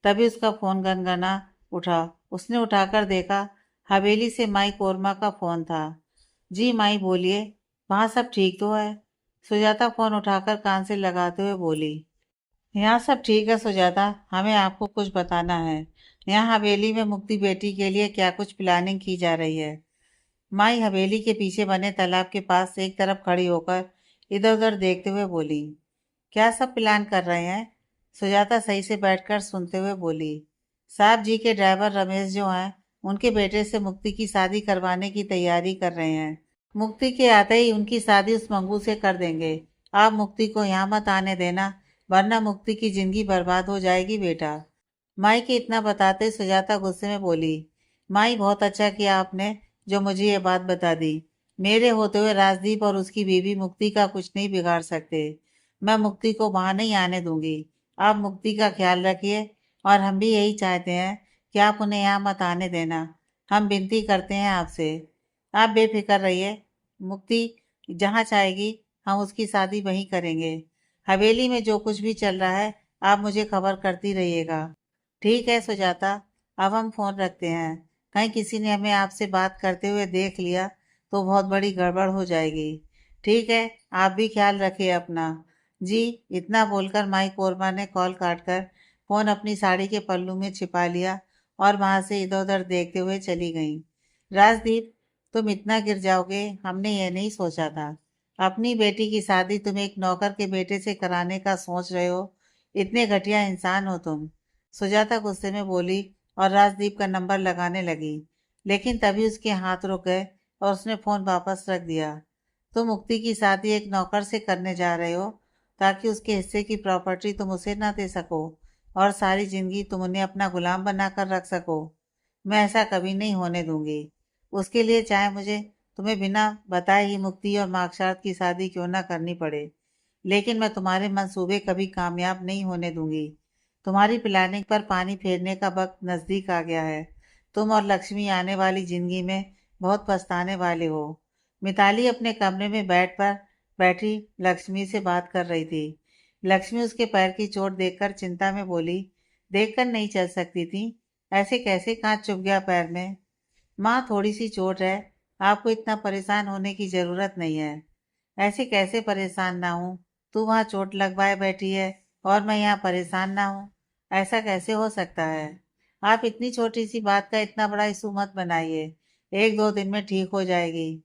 तभी उसका फोन गनगना उठा। उसने उठाकर देखा, हवेली से माई कोरमा का फोन था। जी माई बोलिए, वहाँ सब ठीक तो है? सुजाता फोन उठाकर कान से लगाते हुए बोली। यहाँ सब ठीक है सुजाता, हमें आपको कुछ बताना है। यहाँ हवेली में मुक्ति बेटी के लिए क्या कुछ प्लानिंग की जा रही है। माई हवेली के पीछे बने तालाब के पास एक तरफ खड़ी होकर इधर उधर देखते हुए बोली। क्या सब प्लान कर रहे हैं? सुजाता सही से बैठकर सुनते हुए बोली। साहब जी के ड्राइवर रमेश जो हैं, उनके बेटे से मुक्ति की शादी करवाने की तैयारी कर रहे हैं। मुक्ति के आते ही उनकी शादी उस मंगू से कर देंगे। आप मुक्ति को यहाँ मत आने देना, वरना मुक्ति की जिंदगी बर्बाद हो जाएगी बेटा। माई के इतना बताते सुजाता गुस्से में बोली। माई, बहुत अच्छा किया आपने जो मुझे ये बात बता दी। मेरे होते हुए राजदीप और उसकी बीवी मुक्ति का कुछ नहीं बिगाड़ सकते। मैं मुक्ति को वहां नहीं आने दूंगी। आप मुक्ति का ख्याल रखिए, और हम भी यही चाहते हैं कि आप उन्हें यहाँ मत आने देना। हम विनती करते हैं आपसे। आप बेफिक्र रहिए, मुक्ति जहाँ चाहेगी हम उसकी शादी वहीं करेंगे। हवेली में जो कुछ भी चल रहा है आप मुझे खबर करती रहिएगा। ठीक है सुजाता, अब हम फोन रखते हैं। कहीं किसी ने हमें आपसे बात करते हुए देख लिया तो बहुत बड़ी गड़बड़ हो जाएगी। ठीक है, आप भी ख्याल रखिए अपना। जी। इतना बोलकर माई कोरमा ने कॉल काटकर फोन अपनी साड़ी के पल्लू में छिपा लिया और वहां से इधर उधर देखते हुए चली गई। राजदीप, तुम इतना गिर जाओगे हमने ये नहीं सोचा था। अपनी बेटी की शादी तुम एक नौकर के बेटे से कराने का सोच रहे हो। इतने घटिया इंसान हो तुम। सुजाता गुस्से में बोली और राजदीप का नंबर लगाने लगी, लेकिन तभी उसके हाथ रुक गए और उसने फोन वापस रख दिया। तुम मुक्ति की शादी एक नौकर से करने जा रहे हो ताकि उसके हिस्से की प्रॉपर्टी तुम उसे ना दे सको और सारी जिंदगी तुम उन्हें अपना गुलाम बनाकर रख सको। मैं ऐसा कभी नहीं होने दूंगी। उसके लिए चाहे मुझे तुम्हें बिना बताए ही मुक्ति और मार्कशार्ट की शादी क्यों ना करनी पड़े, लेकिन मैं तुम्हारे मंसूबे कभी कामयाब नहीं होने दूंगी। तुम्हारी प्लानिंग पर पानी फेरने का वक्त नज़दीक आ गया है। तुम और लक्ष्मी आने वाली जिंदगी में बहुत पछताने वाले हो। मिताली अपने कमरे में बैठी लक्ष्मी से बात कर रही थी। लक्ष्मी उसके पैर की चोट देखकर चिंता में बोली, देखकर नहीं चल सकती थी? ऐसे कैसे कांच चुभ गया पैर में? माँ, थोड़ी सी चोट है, आपको इतना परेशान होने की जरूरत नहीं है। ऐसे कैसे परेशान ना हूँ? तू वहाँ चोट लगवाए बैठी है और मैं यहाँ परेशान ना हूँ? ऐसा कैसे हो सकता है? आप इतनी छोटी सी बात का इतना बड़ा इशू मत बनाइए। एक दो दिन में ठीक हो जाएगी।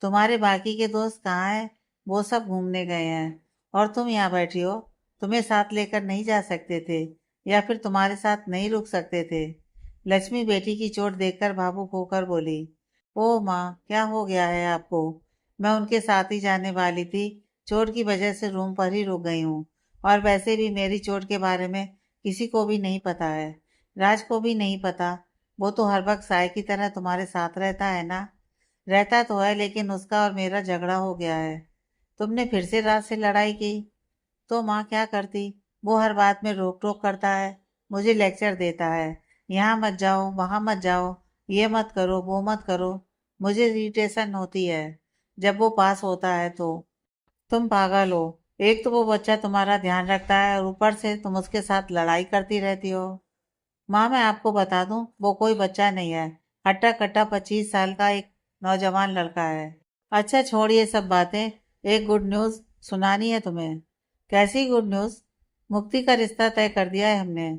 तुम्हारे बाकी के दोस्त कहाँ हैं? वो सब घूमने गए हैं और तुम यहाँ बैठी हो। तुम्हें साथ लेकर नहीं जा सकते थे, या फिर तुम्हारे साथ नहीं रुक सकते थे? लक्ष्मी बेटी की चोट देखकर भावुक होकर बोली। ओ माँ, क्या हो गया है आपको? मैं उनके साथ ही जाने वाली थी। चोट की वजह से रूम पर ही रुक गई हूँ, और वैसे भी मेरी चोट के बारे में किसी को भी नहीं पता है। राज को भी नहीं पता। वो तो हर वक्त साय की तरह तुम्हारे साथ रहता है ना। रहता तो है, लेकिन उसका और मेरा झगड़ा हो गया है। तुमने फिर से राज से लड़ाई की? तो माँ क्या करती? वो हर बात में रोक टोक करता है, मुझे लेक्चर देता है, यहाँ मत जाओ वहाँ मत जाओ, ये मत करो वो मत करो। मुझे इरिटेशन होती है जब वो पास होता है तो। तुम पागल हो। एक तो वो बच्चा तुम्हारा ध्यान रखता है और ऊपर से तुम उसके साथ लड़ाई करती रहती हो। माँ, मैं आपको बता दूं, वो कोई बच्चा नहीं है। हट्टा कट्टा 25 साल का एक नौजवान लड़का है। अच्छा छोड़िए सब बातें। एक गुड न्यूज़ सुनानी है तुम्हें। कैसी गुड न्यूज़? मुक्ति का रिश्ता तय कर दिया है हमने।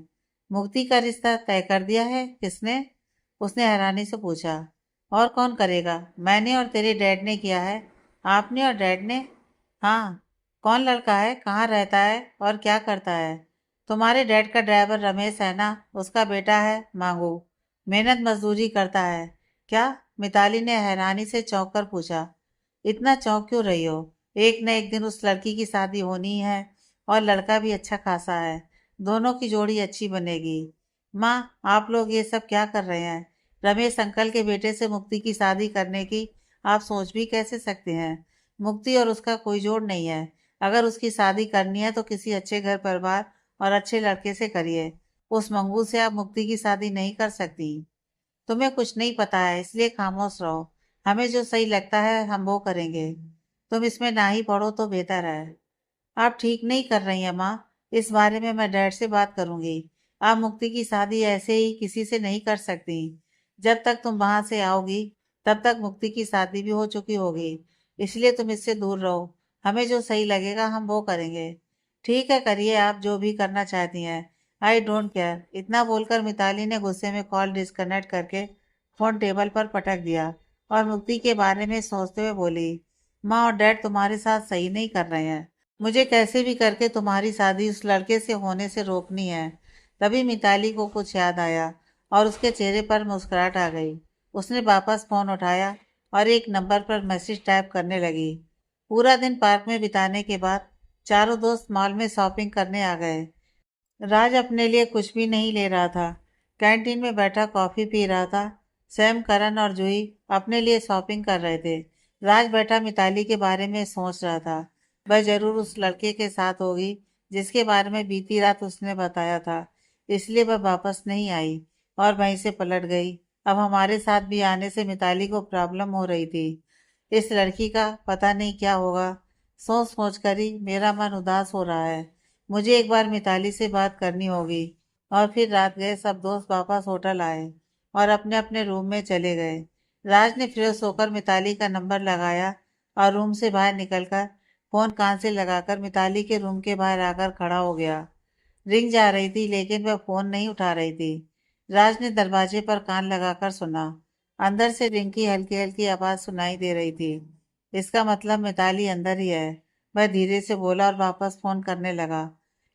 मुक्ति का रिश्ता तय कर दिया है? किसने? उसने हैरानी से पूछा। और कौन करेगा? मैंने और तेरे डैड ने किया है। आपने और डैड ने? हाँ। कौन लड़का है? कहाँ रहता है और क्या करता है? तुम्हारे डैड का ड्राइवर रमेश है ना, उसका बेटा है मांगू। मेहनत मजदूरी करता है। क्या? मिताली ने हैरानी से चौंक कर पूछा। इतना चौंक क्यों रही हो? एक न एक दिन उस लड़की की शादी होनी है, और लड़का भी अच्छा खासा है। दोनों की जोड़ी अच्छी बनेगी। माँ, आप लोग ये सब क्या कर रहे हैं? रमेश अंकल के बेटे से मुक्ति की शादी करने की आप सोच भी कैसे सकते हैं? मुक्ति और उसका कोई जोड़ नहीं है। अगर उसकी शादी करनी है तो किसी अच्छे घर परिवार और अच्छे लड़के से करिए। उस मंगू से आप मुक्ति की शादी नहीं कर सकती। तुम्हें कुछ नहीं पता है, इसलिए खामोश रहो। हमें जो सही लगता है हम वो करेंगे। तुम इसमें ना ही पढ़ो तो बेहतर है। आप ठीक नहीं कर रही हैं माँ। इस बारे में मैं डैड से बात करूंगी। आप मुक्ति की शादी ऐसे ही किसी से नहीं कर सकती। जब तक तुम वहां से आओगी तब तक मुक्ति की शादी भी हो चुकी होगी। इसलिए तुम इससे दूर रहो। हमें जो सही लगेगा हम वो करेंगे। ठीक है, करिए आप जो भी करना चाहती हैं। I don't care. इतना बोलकर मिताली ने गुस्से में कॉल डिस्कनेक्ट करके फोन टेबल पर पटक दिया और मुक्ति के बारे में सोचते हुए बोली, माँ और डैड तुम्हारे साथ सही नहीं कर रहे हैं। मुझे कैसे भी करके तुम्हारी शादी उस लड़के से होने से रोकनी है। तभी मिताली को कुछ याद आया और उसके चेहरे पर मुस्कुराहट आ गई। उसने वापस फोन उठाया और एक नंबर पर मैसेज टाइप करने लगी। पूरा दिन पार्क में बिताने के बाद चारों दोस्त मॉल में शॉपिंग करने आ गए। राज अपने लिए कुछ भी नहीं ले रहा था। कैंटीन में बैठा कॉफी पी रहा था। सैम, करण और जूही अपने लिए शॉपिंग कर रहे थे। राज बैठा मिताली के बारे में सोच रहा था। वह जरूर उस लड़के के साथ होगी जिसके बारे में बीती रात उसने बताया था। इसलिए वह वापस नहीं आई और वहीं से पलट गई। अब हमारे साथ भी आने से मिताली को प्रॉब्लम हो रही थी। इस लड़की का पता नहीं क्या होगा। सोच सोच कर ही मेरा मन उदास हो रहा है। मुझे एक बार मिताली से बात करनी होगी। और फिर रात गए सब दोस्त वापस होटल आए और अपने अपने रूम में चले गए। राज ने फ्रेश होकर मिताली का नंबर लगाया और रूम से बाहर निकलकर फोन कान से लगाकर मिताली के रूम के बाहर आकर खड़ा हो गया। रिंग जा रही थी लेकिन वह फोन नहीं उठा रही थी। राज ने दरवाजे पर कान लगाकर सुना। अंदर से रिंग की हल्की हल्की आवाज सुनाई दे रही थी। इसका मतलब मिताली अंदर ही है। वह धीरे से बोला और वापस फोन करने लगा,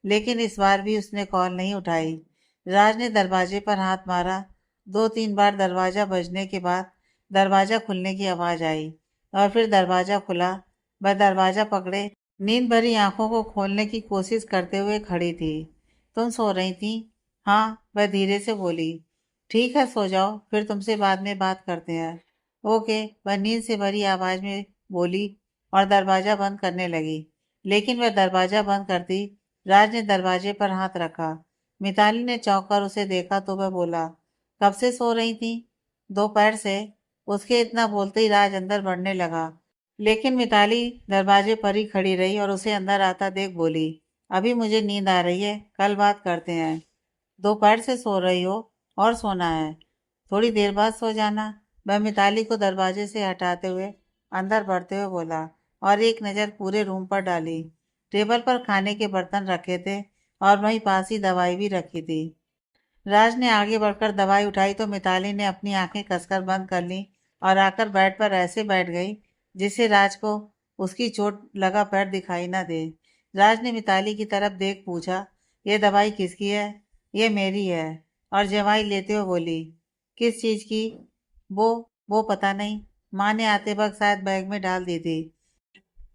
लेकिन इस बार भी उसने कॉल नहीं उठाई। राज ने दरवाजे पर हाथ मारा। 2-3 बार दरवाजा बजने के बाद दरवाजा खुलने की आवाज आई और फिर दरवाजा खुला। वह दरवाजा पकड़े नींद भरी आंखों को खोलने की कोशिश करते हुए खड़ी थी। तुम सो रही थी? हाँ, वह धीरे से बोली। ठीक है, सो जाओ, फिर तुमसे बाद में बात करते हैं। ओके, वह नींद से भरी आवाज में बोली और दरवाजा बंद करने लगी। लेकिन वह दरवाजा बंद करती, राज ने दरवाजे पर हाथ रखा। मिताली ने चौंक कर उसे देखा तो वह बोला, कब से सो रही थी? दोपहर से। उसके इतना बोलते ही राज अंदर बढ़ने लगा, लेकिन मिताली दरवाजे पर ही खड़ी रही और उसे अंदर आता देख बोली, अभी मुझे नींद आ रही है, कल बात करते हैं। दोपहर से सो रही हो और सोना है, थोड़ी देर बाद सो जाना। वह मिताली को दरवाजे से हटाते हुए अंदर बढ़ते हुए बोला और एक नज़र पूरे रूम पर डाली। टेबल पर खाने के बर्तन रखे थे और वहीं पास ही दवाई भी रखी थी। राज ने आगे बढ़कर दवाई उठाई तो मिताली ने अपनी आंखें कसकर बंद कर ली और आकर बेड पर ऐसे बैठ गई जिससे राज को उसकी चोट लगा पैर दिखाई न दे। राज ने मिताली की तरफ देख पूछा, ये दवाई किसकी है? ये मेरी है। और दवाई लेते हुए बोली, किस चीज की? वो वो पता नहीं, माँ ने आते वक्त शायद बैग में डाल दी थी।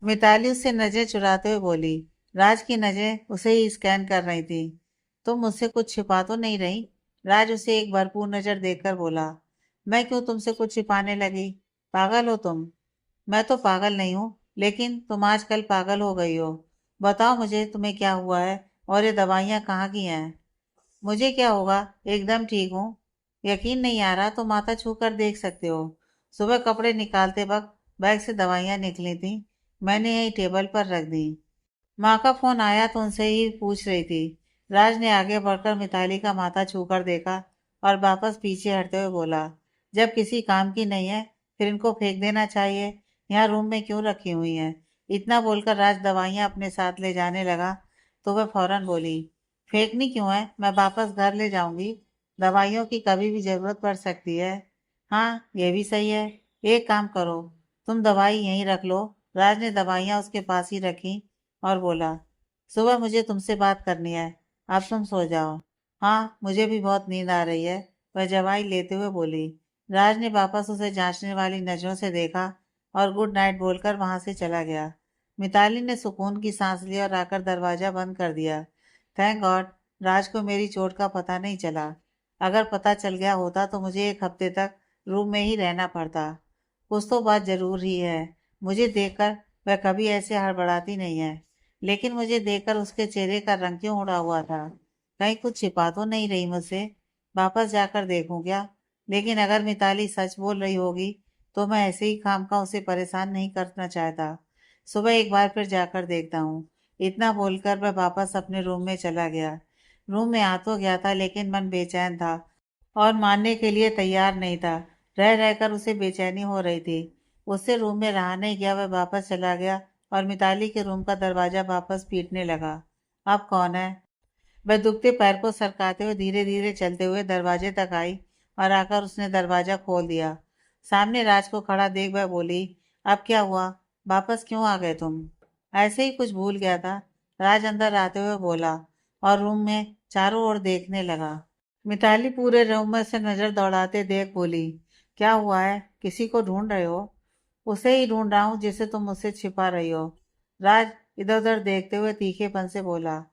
मिताली उससे नजर चुराते हुए बोली। राज की नजर उसे ही स्कैन कर रही थी। तुम मुझसे कुछ छिपा तो नहीं रही? राज उसे एक भरपूर नजर देकर बोला। मैं क्यों तुमसे कुछ छिपाने लगी? पागल हो तुम? मैं तो पागल नहीं हूँ, लेकिन तुम आजकल पागल हो गई हो। बताओ मुझे तुम्हें क्या हुआ है और ये दवाइयाँ कहाँ की हैं? मुझे क्या होगा, एकदम ठीक हूँ। यकीन नहीं आ रहा तो माथा छू कर देख सकते हो। सुबह कपड़े निकालते वक्त बैग से दवाइयाँ निकली थी, मैंने यही टेबल पर रख दी। माँ का फोन आया तो उनसे ही पूछ रही थी। राज ने आगे बढ़कर मिताली का माथा छूकर देखा और वापस पीछे हटते हुए बोला, जब किसी काम की नहीं है फिर इनको फेंक देना चाहिए। यहाँ रूम में क्यों रखी हुई हैं? इतना बोलकर राज दवाइयाँ अपने साथ ले जाने लगा तो वह फौरन बोली, फेंकनी क्यों है, मैं वापस घर ले जाऊंगी। दवाइयों की कभी भी जरूरत पड़ सकती है। हाँ, ये भी सही है। एक काम करो, तुम दवाई यहीं रख लो। राज ने दवाइयाँ उसके पास ही रखी और बोला, सुबह मुझे तुमसे बात करनी है, अब तुम सो जाओ। हाँ, मुझे भी बहुत नींद आ रही है, वह दवाई लेते हुए बोली। राज ने वापस उसे जांचने वाली नजरों से देखा और गुड नाइट बोलकर वहां से चला गया। मिताली ने सुकून की सांस ली और आकर दरवाजा बंद कर दिया। थैंक गॉड, राज को मेरी चोट का पता नहीं चला। अगर पता चल गया होता तो मुझे एक हफ्ते तक रूम में ही रहना पड़ता। कुछ तो बात जरूर ही है। मुझे देखकर वह कभी ऐसे हड़बड़ाती नहीं है, लेकिन मुझे देखकर उसके चेहरे का रंग क्यों उड़ा हुआ था? कहीं कुछ छिपा तो नहीं रही मुझसे? वापस जाकर देखूं क्या? लेकिन अगर मिताली सच बोल रही होगी तो मैं ऐसे ही खामखा उसे परेशान नहीं करना चाहता। सुबह एक बार फिर जाकर देखता हूँ। इतना बोलकर वह वापस अपने रूम में चला गया। रूम में आ तो गया था लेकिन मन बेचैन था और मानने के लिए तैयार नहीं था। रह रहकर उसे बेचैनी हो रही थी। उससे रूम में रहा नहीं गया, वह वापस चला गया और मिताली के रूम का दरवाजा वापस पीटने लगा। अब कौन है? वह दुखते पैर को सरकाते हुए धीरे धीरे चलते हुए दरवाजे तक आई और आकर उसने दरवाजा खोल दिया। सामने राज को खड़ा देख वह बोली, अब क्या हुआ, वापस क्यों आ गए तुम? ऐसे ही कुछ भूल गया था, राज अंदर आते हुए बोला और रूम में चारों ओर देखने लगा। मिताली पूरे रूम में से नजर दौड़ाते देख बोली, क्या हुआ है, किसी को ढूंढ रहे हो? उसे ही ढूंढ रहा हूँ जिसे तुम मुझसे छिपा रही हो। राज इधर उधर देखते हुए तीखेपन से बोला।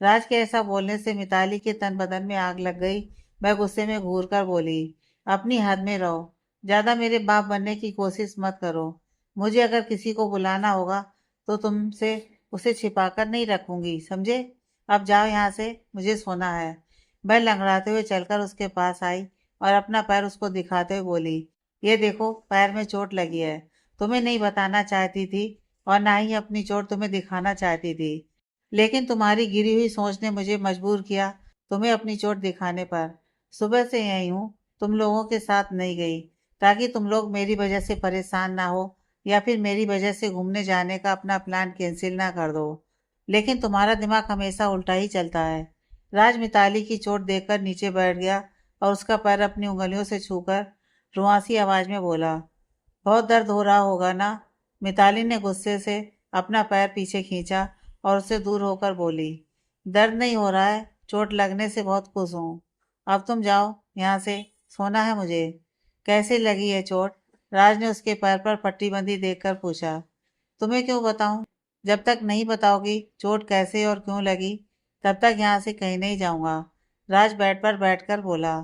राज के ऐसा बोलने से मिताली के तन बदन में आग लग गई। वह गुस्से में घूर कर बोली, अपनी हद में रहो, ज्यादा मेरे बाप बनने की कोशिश मत करो। मुझे अगर किसी को बुलाना होगा तो तुमसे उसे छिपा कर नहीं रखूंगी, समझे? अब जाओ यहाँ से, मुझे सोना है। वह लंगड़ाते हुए चलकर उसके पास आई और अपना पैर उसको दिखाते हुए बोली, ये देखो, पैर में चोट लगी है। तुम्हें नहीं बताना चाहती थी और ना ही अपनी चोट तुम्हें दिखाना चाहती थी, लेकिन तुम्हारी गिरी हुई सोच ने मुझे मजबूर किया तुम्हें अपनी चोट दिखाने पर। सुबह से यही हूँ, तुम लोगों के साथ नहीं गई ताकि तुम लोग मेरी वजह से परेशान ना हो या फिर मेरी वजह से घूमने जाने का अपना प्लान कैंसिल ना कर दो। लेकिन तुम्हारा दिमाग हमेशा उल्टा ही चलता है। राज मिताली की चोट देखकर नीचे बैठ गया और उसका पैर अपनी उंगलियों से छूकर रुआसी आवाज में बोला, बहुत दर्द हो रहा होगा ना? मिताली ने गुस्से से अपना पैर पीछे खींचा और उससे दूर होकर बोली, दर्द नहीं हो रहा है, चोट लगने से बहुत खुश हूँ। अब तुम जाओ यहाँ से, सोना है मुझे। कैसे लगी है चोट? राज ने उसके पैर पर पट्टी बंधी देखकर पूछा। तुम्हें क्यों बताऊं? जब तक नहीं बताओगी चोट कैसे और क्यों लगी, तब तक यहाँ से कहीं नहीं जाऊंगा। राज बेड पर बैठकर बोला,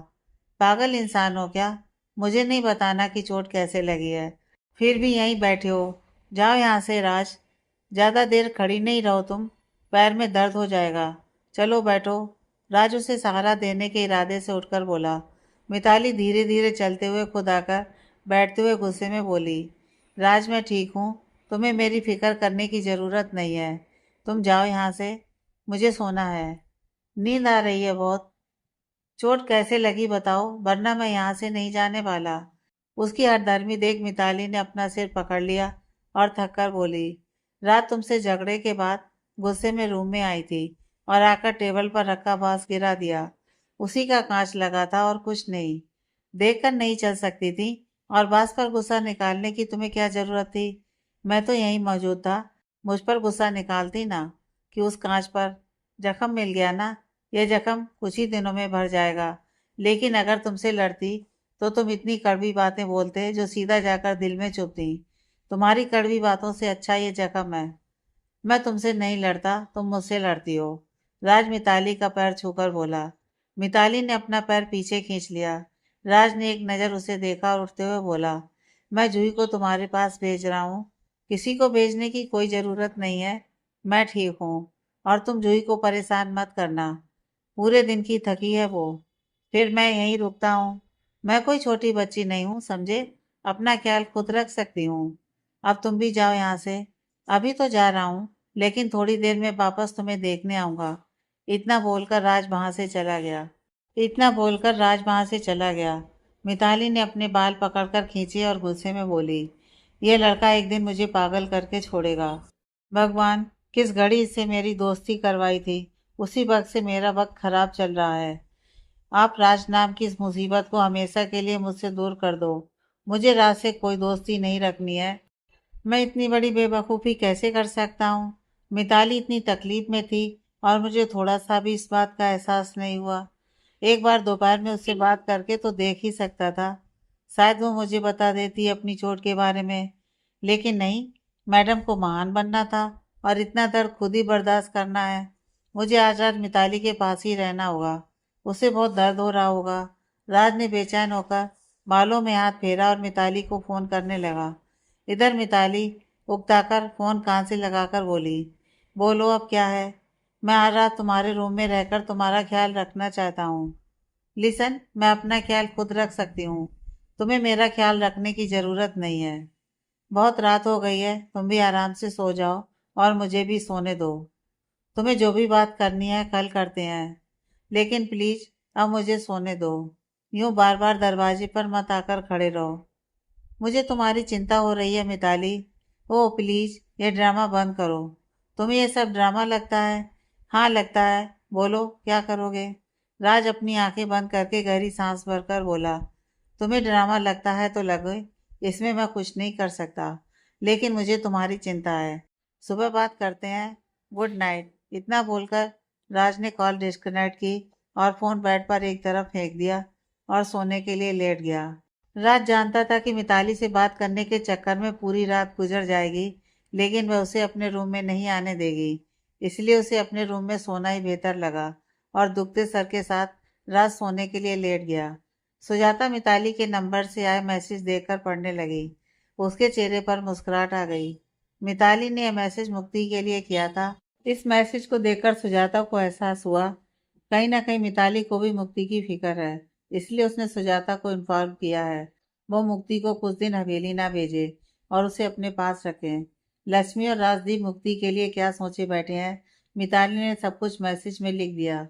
पागल इंसान हो क्या? मुझे नहीं बताना कि चोट कैसे लगी है, फिर भी यहीं बैठे हो। जाओ यहाँ से राज, ज्यादा देर खड़ी नहीं रहो तुम, पैर में दर्द हो जाएगा। चलो बैठो। राज उसे सहारा देने के इरादे से उठकर बोला। मिताली धीरे धीरे चलते हुए खुद आकर बैठते हुए गुस्से में बोली, राज मैं ठीक हूँ, तुम्हें मेरी फिक्र करने की ज़रूरत नहीं है। तुम जाओ यहाँ से, मुझे सोना है, नींद आ रही है बहुत। चोट कैसे लगी बताओ, वरना मैं यहाँ से नहीं जाने वाला। उसकी हठधर्मी देख मिताली ने अपना सिर पकड़ लिया और थक कर बोली, रात तुमसे झगड़े के बाद गुस्से में रूम में आई थी और आकर टेबल पर रखा बांस गिरा दिया। उसी का कांच लगा था और कुछ नहीं। देखकर नहीं चल सकती थी और बांस पर गुस्सा निकालने की तुम्हें क्या जरूरत थी? मैं तो यहीं मौजूद था, मुझ पर गुस्सा निकालती ना कि उस कांच पर जख्म मिल गया ना। यह जख्म कुछ ही दिनों में भर जाएगा। लेकिन अगर तुमसे लड़ती तो तुम इतनी कड़वी बातें बोलते जो सीधा जाकर दिल में चुभती। तुम्हारी कड़वी बातों से अच्छा ये जख्म है। मैं तुमसे नहीं लड़ता, तुम मुझसे लड़ती हो। राज मिताली का पैर छूकर बोला। मिताली ने अपना पैर पीछे खींच लिया। राज ने एक नज़र उसे देखा और उठते हुए बोला, मैं जूही को तुम्हारे पास भेज रहा हूँ। किसी को भेजने की कोई ज़रूरत नहीं है, मैं ठीक हूँ। और तुम जूही को परेशान मत करना, पूरे दिन की थकी है वो। फिर मैं यहीं रुकता हूँ। मैं कोई छोटी बच्ची नहीं हूँ, समझे? अपना ख्याल खुद रख सकती हूँ। अब तुम भी जाओ यहाँ से। अभी तो जा रहा हूँ, लेकिन थोड़ी देर में वापस तुम्हें देखने आऊंगा। इतना बोलकर राज वहां से चला गया। मिताली ने अपने बाल पकड़कर खींचे और गुस्से में बोली, यह लड़का एक दिन मुझे पागल करके छोड़ेगा। भगवान, किस घड़ी इससे मेरी दोस्ती करवाई थी, उसी वक्त से मेरा वक्त खराब चल रहा है। आप राज नाम की इस मुसीबत को हमेशा के लिए मुझसे दूर कर दो। मुझे राज से कोई दोस्ती नहीं रखनी है। मैं इतनी बड़ी बेवकूफ़ी कैसे कर सकता हूँ? मिताली इतनी तकलीफ में थी और मुझे थोड़ा सा भी इस बात का एहसास नहीं हुआ। एक बार दोपहर में उससे बात करके तो देख ही सकता था, शायद वो मुझे बता देती अपनी चोट के बारे में। लेकिन नहीं, मैडम को महान बनना था और इतना दर्द खुद ही बर्दाश्त करना है। मुझे आज रात मिताली के पास ही रहना होगा, उसे बहुत दर्द हो रहा होगा। राज ने बेचैन होकर बालों में हाथ फेरा और मिताली को फ़ोन करने लगा। इधर मिताली उकताकर फ़ोन कान से लगाकर बोली, बोलो अब क्या है? मैं आज रात तुम्हारे रूम में रहकर तुम्हारा ख्याल रखना चाहता हूँ। लिसन, मैं अपना ख्याल खुद रख सकती हूँ, तुम्हें मेरा ख्याल रखने की ज़रूरत नहीं है। बहुत रात हो गई है, तुम भी आराम से सो जाओ और मुझे भी सोने दो। तुम्हें जो भी बात करनी है कल करते हैं, लेकिन प्लीज़ अब मुझे सोने दो। यूं बार बार दरवाजे पर मत आकर खड़े रहो। मुझे तुम्हारी चिंता हो रही है मिताली। ओह प्लीज़, ये ड्रामा बंद करो। तुम्हें ये सब ड्रामा लगता है? हाँ लगता है। बोलो क्या करोगे? राज अपनी आंखें बंद करके गहरी सांस भरकर बोला, तुम्हें ड्रामा लगता है तो लगे, इसमें मैं कुछ नहीं कर सकता, लेकिन मुझे तुम्हारी चिंता है। सुबह बात करते हैं। Good night. इतना बोलकर राज ने कॉल डिस्कनेक्ट की और फोन बेड पर एक तरफ फेंक दिया और सोने के लिए लेट गया। राज जानता था कि मिताली से बात करने के चक्कर में पूरी रात गुजर जाएगी, लेकिन वह उसे अपने रूम में नहीं आने देगी। इसलिए उसे अपने रूम में सोना ही बेहतर लगा और दुखते सर के साथ राज सोने के लिए लेट गया। सुजाता मिताली के नंबर से आए मैसेज देखकर पढ़ने लगी। उसके चेहरे पर मुस्कुराहट आ गई। मिताली ने यह मैसेज मुक्ति के लिए किया था। इस मैसेज को देखकर सुजाता को एहसास हुआ, कहीं ना कहीं मिताली को भी मुक्ति की फिक्र है। इसलिए उसने सुजाता को इन्फॉर्म किया है वो मुक्ति को कुछ दिन हवेली ना भेजे और उसे अपने पास रखें। लक्ष्मी और राजदीप मुक्ति के लिए क्या सोचे बैठे हैं, मिताली ने सब कुछ मैसेज में लिख दिया।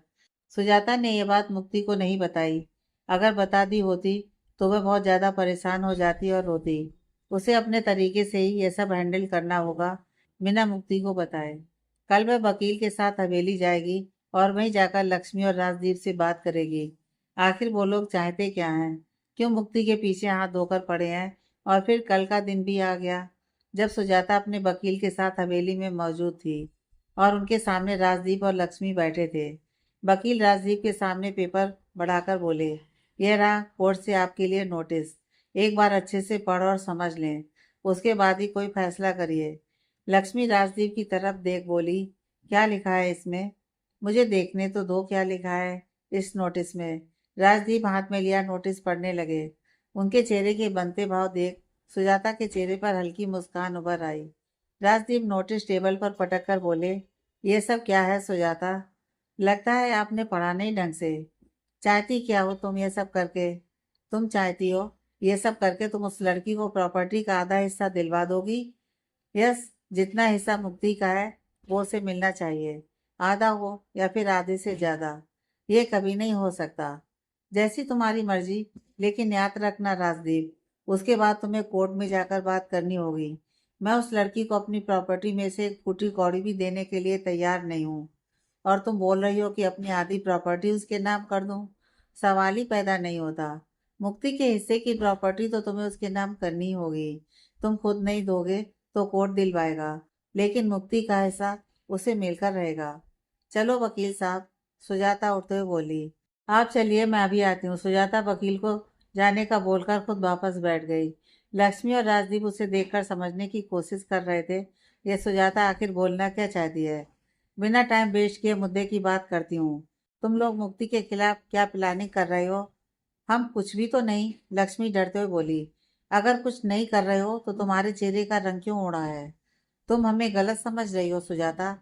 सुजाता ने यह बात मुक्ति को नहीं बताई। अगर बता दी होती तो वह बहुत ज़्यादा परेशान हो जाती और रोती। उसे अपने तरीके से ही यह सब हैंडल करना होगा, बिना मुक्ति को बताए। कल वह वकील के साथ हवेली जाएगी और वहीं जाकर लक्ष्मी और राजदीप से बात करेगी। आखिर वो लोग चाहते क्या हैं, क्यों मुक्ति के पीछे हाथ धोकर पड़े हैं। और फिर कल का दिन भी आ गया जब सुजाता अपने वकील के साथ हवेली में मौजूद थी और उनके सामने राजदीप और लक्ष्मी बैठे थे। वकील राजदीप के सामने पेपर बढ़ाकर बोले, यह रहा कोर्ट से आपके लिए नोटिस। एक बार अच्छे से पढ़ और समझ लें, उसके बाद ही कोई फैसला करिए। लक्ष्मी राजदीप की तरफ देख बोली, क्या लिखा है इसमें? मुझे देखने तो दो, क्या लिखा है इस नोटिस में। राजदीप हाथ में लिया नोटिस पढ़ने लगे। उनके चेहरे के बनते भाव देख सुजाता के चेहरे पर हल्की मुस्कान उभर आई। राजदीप नोटिस टेबल पर पटक कर बोले, ये सब क्या है सुजाता? लगता है आपने पढ़ा नहीं ढंग से। चाहती क्या हो तुम ये सब करके? तुम चाहती हो ये सब करके तुम उस लड़की को प्रॉपर्टी का आधा हिस्सा दिलवा दोगी? यस, जितना हिस्सा मुक्ति का है वो उसे मिलना चाहिए, आधा हो या फिर आधे से ज्यादा। ये कभी नहीं हो सकता। जैसी तुम्हारी मर्जी, लेकिन याद रखना राजदीप, उसके बाद तुम्हें कोर्ट में जाकर बात करनी होगी। मैं उस लड़की को अपनी प्रॉपर्टी में से एक फूटी कौड़ी भी देने के लिए तैयार नहीं हूँ। और तुम बोल रही हो कि अपनी आधी प्रॉपर्टी उसके नाम कर दूं? सवाल ही पैदा नहीं होता। मुक्ति के हिस्से की प्रॉपर्टी तो तुम्हें उसके नाम करनी होगी। तुम खुद नहीं दोगे तो कोर्ट दिलवाएगा, लेकिन मुक्ति का हिस्सा उसे मिलकर रहेगा। चलो वकील साहब, सुजाता उठते हुए बोली। आप चलिए, मैं अभी आती हूँ। सुजाता वकील को जाने का बोलकर खुद वापस बैठ गई। लक्ष्मी और राजदीप उसे देखकर समझने की कोशिश कर रहे थे, यह सुजाता आखिर बोलना क्या चाहती है। बिना टाइम वेस्ट किए मुद्दे की बात करती हूँ। तुम लोग मुक्ति के खिलाफ क्या प्लानिंग कर रहे हो? हम कुछ भी तो नहीं, लक्ष्मी डरते हुए बोली। अगर कुछ नहीं कर रहे हो तो तुम्हारे चेहरे का रंग क्यों उड़ा है? तुम हमें गलत समझ रही हो सुजाता।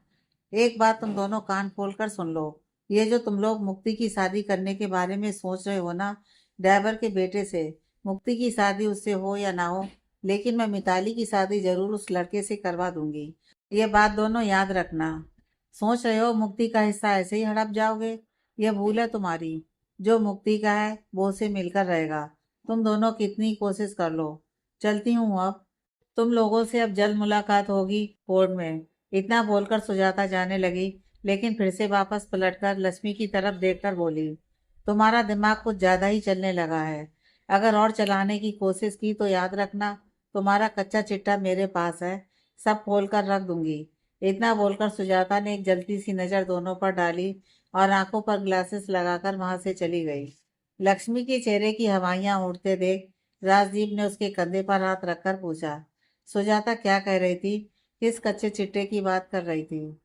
एक बात तुम दोनों कान खोल कर सुन लो। ये जो तुम लोग मुक्ति की शादी करने के बारे में सोच रहे हो ना, ड्राइवर के बेटे से, मुक्ति की शादी उससे हो या ना हो, लेकिन मैं मिताली की शादी जरूर उस लड़के से करवा दूंगी। ये बात दोनों याद रखना। सोच रहे हो मुक्ति का हिस्सा ऐसे ही हड़प जाओगे? यह भूल है तुम्हारी। जो मुक्ति का है वो उसे मिलकर रहेगा। तुम दोनों कितनी कोशिश कर लो। चलती हूँ अब। तुम लोगों से अब जल्द मुलाकात होगी कोर्ट में। इतना बोलकर सुजाता जाने लगी, लेकिन फिर से वापस पलटकर लक्ष्मी की तरफ देखकर बोली, तुम्हारा दिमाग कुछ ज्यादा ही चलने लगा है। अगर और चलाने की कोशिश की तो याद रखना, तुम्हारा कच्चा चिट्ठा मेरे पास है, सब खोल कर रख दूंगी। इतना बोलकर सुजाता ने एक जलती सी नजर दोनों पर डाली और आंखों पर ग्लासेस लगाकर वहां से चली गई। लक्ष्मी के चेहरे की हवाइयां उड़ते देख राजदीप ने उसके कंधे पर हाथ रखकर पूछा, सुजाता क्या कह रही थी? किस कच्चे चिट्टे की बात कर रही थी?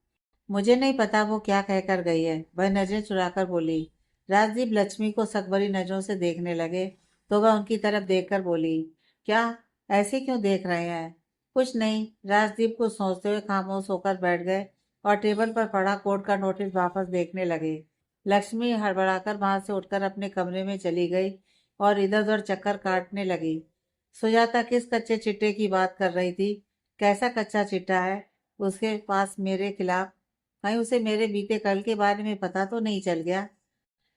मुझे नहीं पता वो क्या कहकर गई है, वह नजरें चुराकर बोली। राजदीप लक्ष्मी को सकबरी नजरों से देखने लगे तो वह उनकी तरफ देखकर बोली, क्या ऐसे क्यों देख रहे हैं? कुछ नहीं। राजदीप को सोचते हुए खामोश होकर बैठ गए और टेबल पर पड़ा कोर्ट का नोटिस वापस देखने लगे। लक्ष्मी हड़बड़ाकर वहां से उठकर अपने कमरे में चली गई और इधर उधर चक्कर काटने लगी। सुजाता किस कच्चे चिट्टे की बात कर रही थी? कैसा कच्चा चिट्टा है उसके पास मेरे खिलाफ? कहीं उसे मेरे बीते कल के बारे में पता तो नहीं चल गया?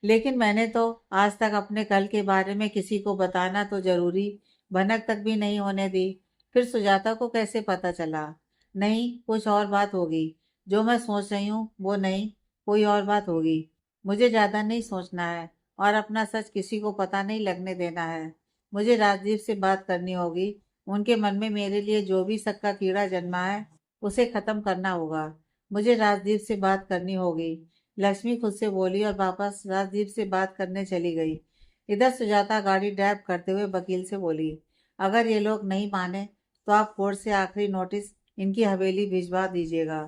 लेकिन मैंने तो आज तक अपने कल के बारे में किसी को बताना तो जरूरी भनक तक भी नहीं होने दी। फिर सुजाता को कैसे पता चला? नहीं, कुछ और बात होगी। जो मैं सोच रही हूँ वो नहीं, कोई और बात होगी। मुझे ज्यादा नहीं सोचना है और अपना सच किसी को पता नहीं लगने देना है। मुझे राजदीप से बात करनी होगी। उनके मन में मेरे लिए जो भी शक का कीड़ा जन्मा है उसे खत्म करना होगा। मुझे राजदीप से बात करनी होगी। लक्ष्मी खुद से बोली और वापस राजदीप से बात करने चली गई। इधर सुजाता गाड़ी ड्राइव करते हुए वकील से बोली, अगर ये लोग नहीं माने तो आप कोर्ट से आखिरी नोटिस इनकी हवेली भिजवा दीजिएगा।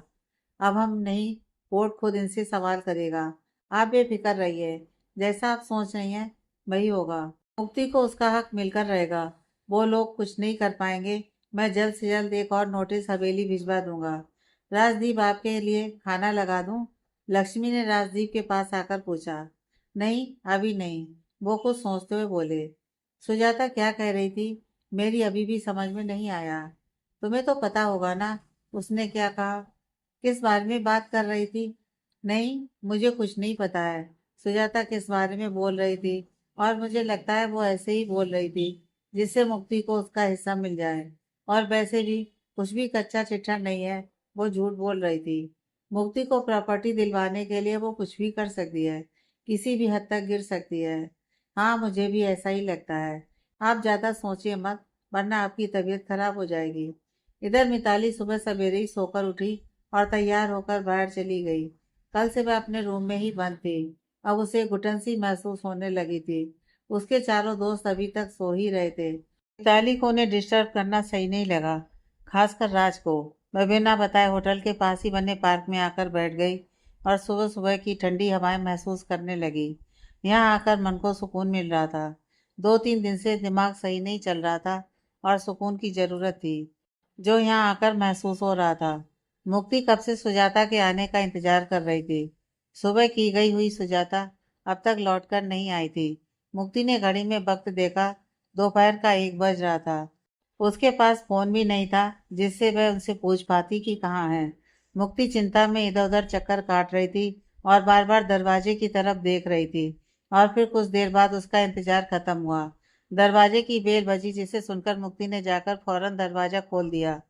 अब हम नहीं, कोर्ट खुद इनसे सवाल करेगा। आप बेफिक्र रहिए, जैसा आप सोच रही हैं वही होगा। मुक्ति को उसका हक मिलकर रहेगा। वो लोग कुछ नहीं कर पाएंगे। मैं जल्द से जल्द एक और नोटिस हवेली भिजवा दूंगा। राजदीप आपके लिए खाना लगा दूं? लक्ष्मी ने राजदीप के पास आकर पूछा। नहीं, अभी नहीं, वो कुछ सोचते हुए बोले। सुजाता क्या कह रही थी? मेरी अभी भी समझ में नहीं आया। तुम्हें तो पता होगा ना उसने क्या कहा? किस बारे में बात कर रही थी? नहीं, मुझे कुछ नहीं पता है। सुजाता किस बारे में बोल रही थी, और मुझे लगता है वो ऐसे ही बोल रही थी जिससे मुक्ति को उसका हिस्सा मिल जाए। और वैसे भी कुछ भी कच्चा चिट्ठा नहीं है। वो झूठ बोल रही थी। मुक्ति को प्रॉपर्टी दिलवाने के लिए वो कुछ भी कर सकती है, किसी भी हद तक गिर सकती है। हाँ, मुझे भी ऐसा ही लगता है। आप ज़्यादा सोचिए मत, वरना आपकी तबीयत खराब हो जाएगी। इधर मिताली सुबह सवेरे ही सोकर उठी और तैयार होकर बाहर चली गई। कल से वह अपने रूम में ही बंद थी। अब उसे घुटन सी महसूस होने लगी थी। उसके चारों दोस्त अभी तक सो ही रहे थे। मिताली को उन्हें डिस्टर्ब करना सही नहीं लगा, खासकर राज को। वह बिना बताए होटल के पास ही बने पार्क में आकर बैठ गई और सुबह सुबह की ठंडी हवाएं महसूस करने लगी। यहाँ आकर मन को सुकून मिल रहा था। 2-3 दिन से दिमाग सही नहीं चल रहा था और सुकून की ज़रूरत थी, जो यहाँ आकर महसूस हो रहा था। मुक्ति कब से सुजाता के आने का इंतजार कर रही थी। सुबह की गई हुई सुजाता अब तक लौटकर नहीं आई थी। मुक्ति ने घड़ी में वक्त देखा, दोपहर का 1 बज रहा था। उसके पास फोन भी नहीं था जिससे वह उनसे पूछ पाती कि कहाँ है। मुक्ति चिंता में इधर उधर चक्कर काट रही थी और बार बार दरवाजे की तरफ देख रही थी। और फिर कुछ देर बाद उसका इंतजार खत्म हुआ। दरवाजे की बेल बजी, जिसे सुनकर मुक्ति ने जाकर फौरन दरवाजा खोल दिया।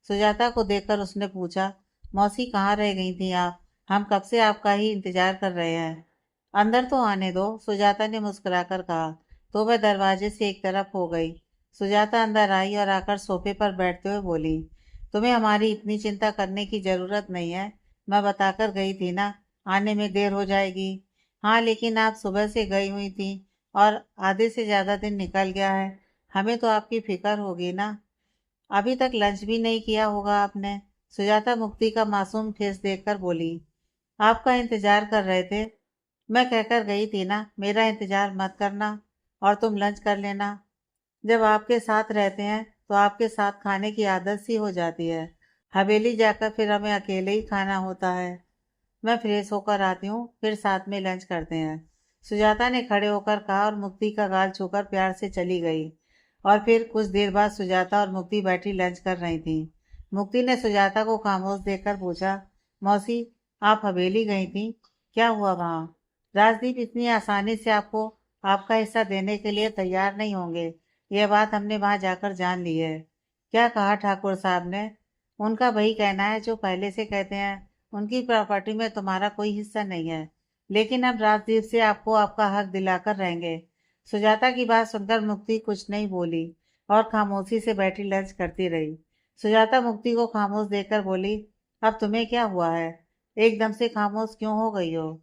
सुजाता को देखकर उसने पूछा, मौसी कहाँ रह गई थी आप? हम कब से आपका ही इंतजार कर रहे हैं। अंदर तो आने दो, सुजाता ने मुस्कुराकर कहा। तो वह दरवाजे से एक तरफ हो गई। सुजाता अंदर आई और आकर सोफे पर बैठते हुए बोली, तुम्हें हमारी इतनी चिंता करने की जरूरत नहीं है। मैं बताकर गई थी ना, आने में देर हो जाएगी। हाँ, लेकिन आप सुबह से गई हुई थी और आधे से ज्यादा दिन निकल गया है। हमें तो आपकी फिक्र होगी ना। अभी तक लंच भी नहीं किया होगा आपने। सुजाता मुक्ति का मासूम फेस देखकर बोली, आपका इंतजार कर रहे थे। मैं कहकर गई थी ना, मेरा इंतजार मत करना और तुम लंच कर लेना। जब आपके साथ रहते हैं तो आपके साथ खाने की आदत सी हो जाती है। हवेली जाकर फिर हमें अकेले ही खाना होता है। मैं फ्रेश होकर आती हूँ, फिर साथ में लंच करते हैं। सुजाता ने खड़े होकर कहा और मुक्ति का गाल छूकर प्यार से चली गई। और फिर कुछ देर बाद सुजाता और मुक्ति बैठी लंच कर रही थी। मुक्ति ने सुजाता को खामोश देखकर पूछा, मौसी, आप हवेली गई थी, क्या हुआ वहाँ? राजदीप इतनी आसानी से आपको आपका हिस्सा देने के लिए तैयार नहीं होंगे। यह बात हमने वहां जाकर जान ली है। क्या कहा ठाकुर साहब ने? उनका वही कहना है जो पहले से कहते हैं। उनकी प्रॉपर्टी में तुम्हारा कोई हिस्सा नहीं है, लेकिन अब राजदीप से आपको आपका हक दिलाकर रहेंगे। सुजाता की बात सुनकर मुक्ति कुछ नहीं बोली और खामोशी से बैठी लंच करती रही। सुजाता मुक्ति को खामोश देखकर बोली, अब तुम्हें क्या हुआ है? एकदम से खामोश क्यों हो गई हो?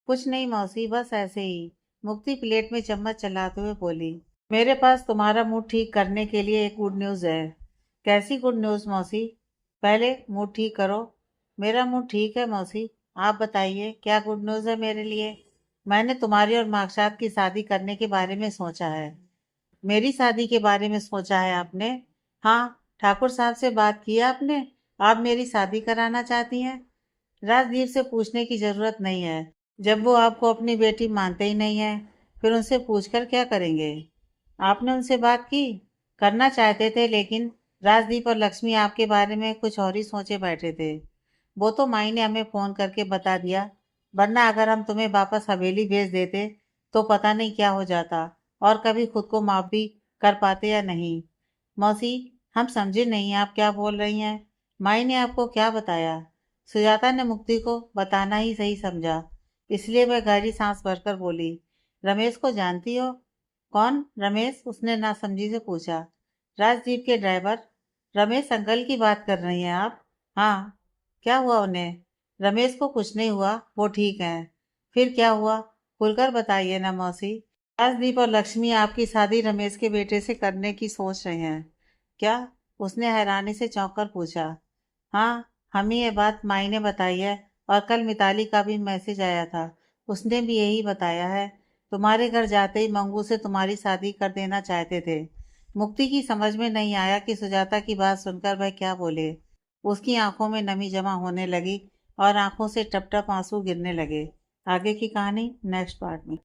कुछ नहीं मौसी, बस ऐसे ही। मुक्ति प्लेट में चम्मच चलाते हुए बोली, मेरे पास तुम्हारा मूड ठीक करने के लिए एक गुड न्यूज़ है। कैसी गुड न्यूज़ मौसी? पहले मूड ठीक करो। मेरा मूड ठीक है मौसी, आप बताइए क्या गुड न्यूज़ है मेरे लिए? मैंने तुम्हारी और मार्कशात की शादी करने के बारे में सोचा है। मेरी शादी के बारे में सोचा है आपने? हाँ, ठाकुर साहब से बात की है आपने? आप मेरी शादी कराना चाहती हैं? राजदीप से पूछने की जरूरत नहीं है। जब वो आपको अपनी बेटी मानते ही नहीं है, फिर उनसे पूछकर क्या करेंगे? आपने उनसे बात की? करना चाहते थे, लेकिन राजदीप और लक्ष्मी आपके बारे में कुछ और ही सोचे बैठे थे। वो तो माई ने हमें फोन करके बता दिया, वरना अगर हम तुम्हें वापस हवेली भेज देते तो पता नहीं क्या हो जाता और कभी खुद को माफ भी कर पाते या नहीं। मौसी, हम समझे नहीं आप क्या बोल रही हैं। माई ने आपको क्या बताया? सुजाता ने मुक्ति को बताना ही सही समझा, इसलिए वह गहरी सांस भरकर बोली, रमेश को जानती हो? कौन? रमेश, उसने नासमझी से पूछा। राजदीप के ड्राइवर। रमेश अंकल की बात कर रही हैं आप? हाँ। क्या हुआ उन्हें? रमेश को कुछ नहीं हुआ, वो ठीक हैं। फिर क्या हुआ? खुलकर बताइए ना मौसी। राजदीप और लक्ष्मी आपकी शादी रमेश के बेटे से करने की सोच रहे हैं। क्या? उसने हैरानी से चौंक कर पूछा। हाँ, हमें ये बात माई ने बताई है, और कल मिताली का भी मैसेज आया था, उसने भी यही बताया है। तुम्हारे घर जाते ही मंगू से तुम्हारी शादी कर देना चाहते थे। मुक्ति की समझ में नहीं आया कि सुजाता की बात सुनकर वह क्या बोले। उसकी आंखों में नमी जमा होने लगी और आंखों से टप टप आंसू गिरने लगे। आगे की कहानी नेक्स्ट पार्ट में।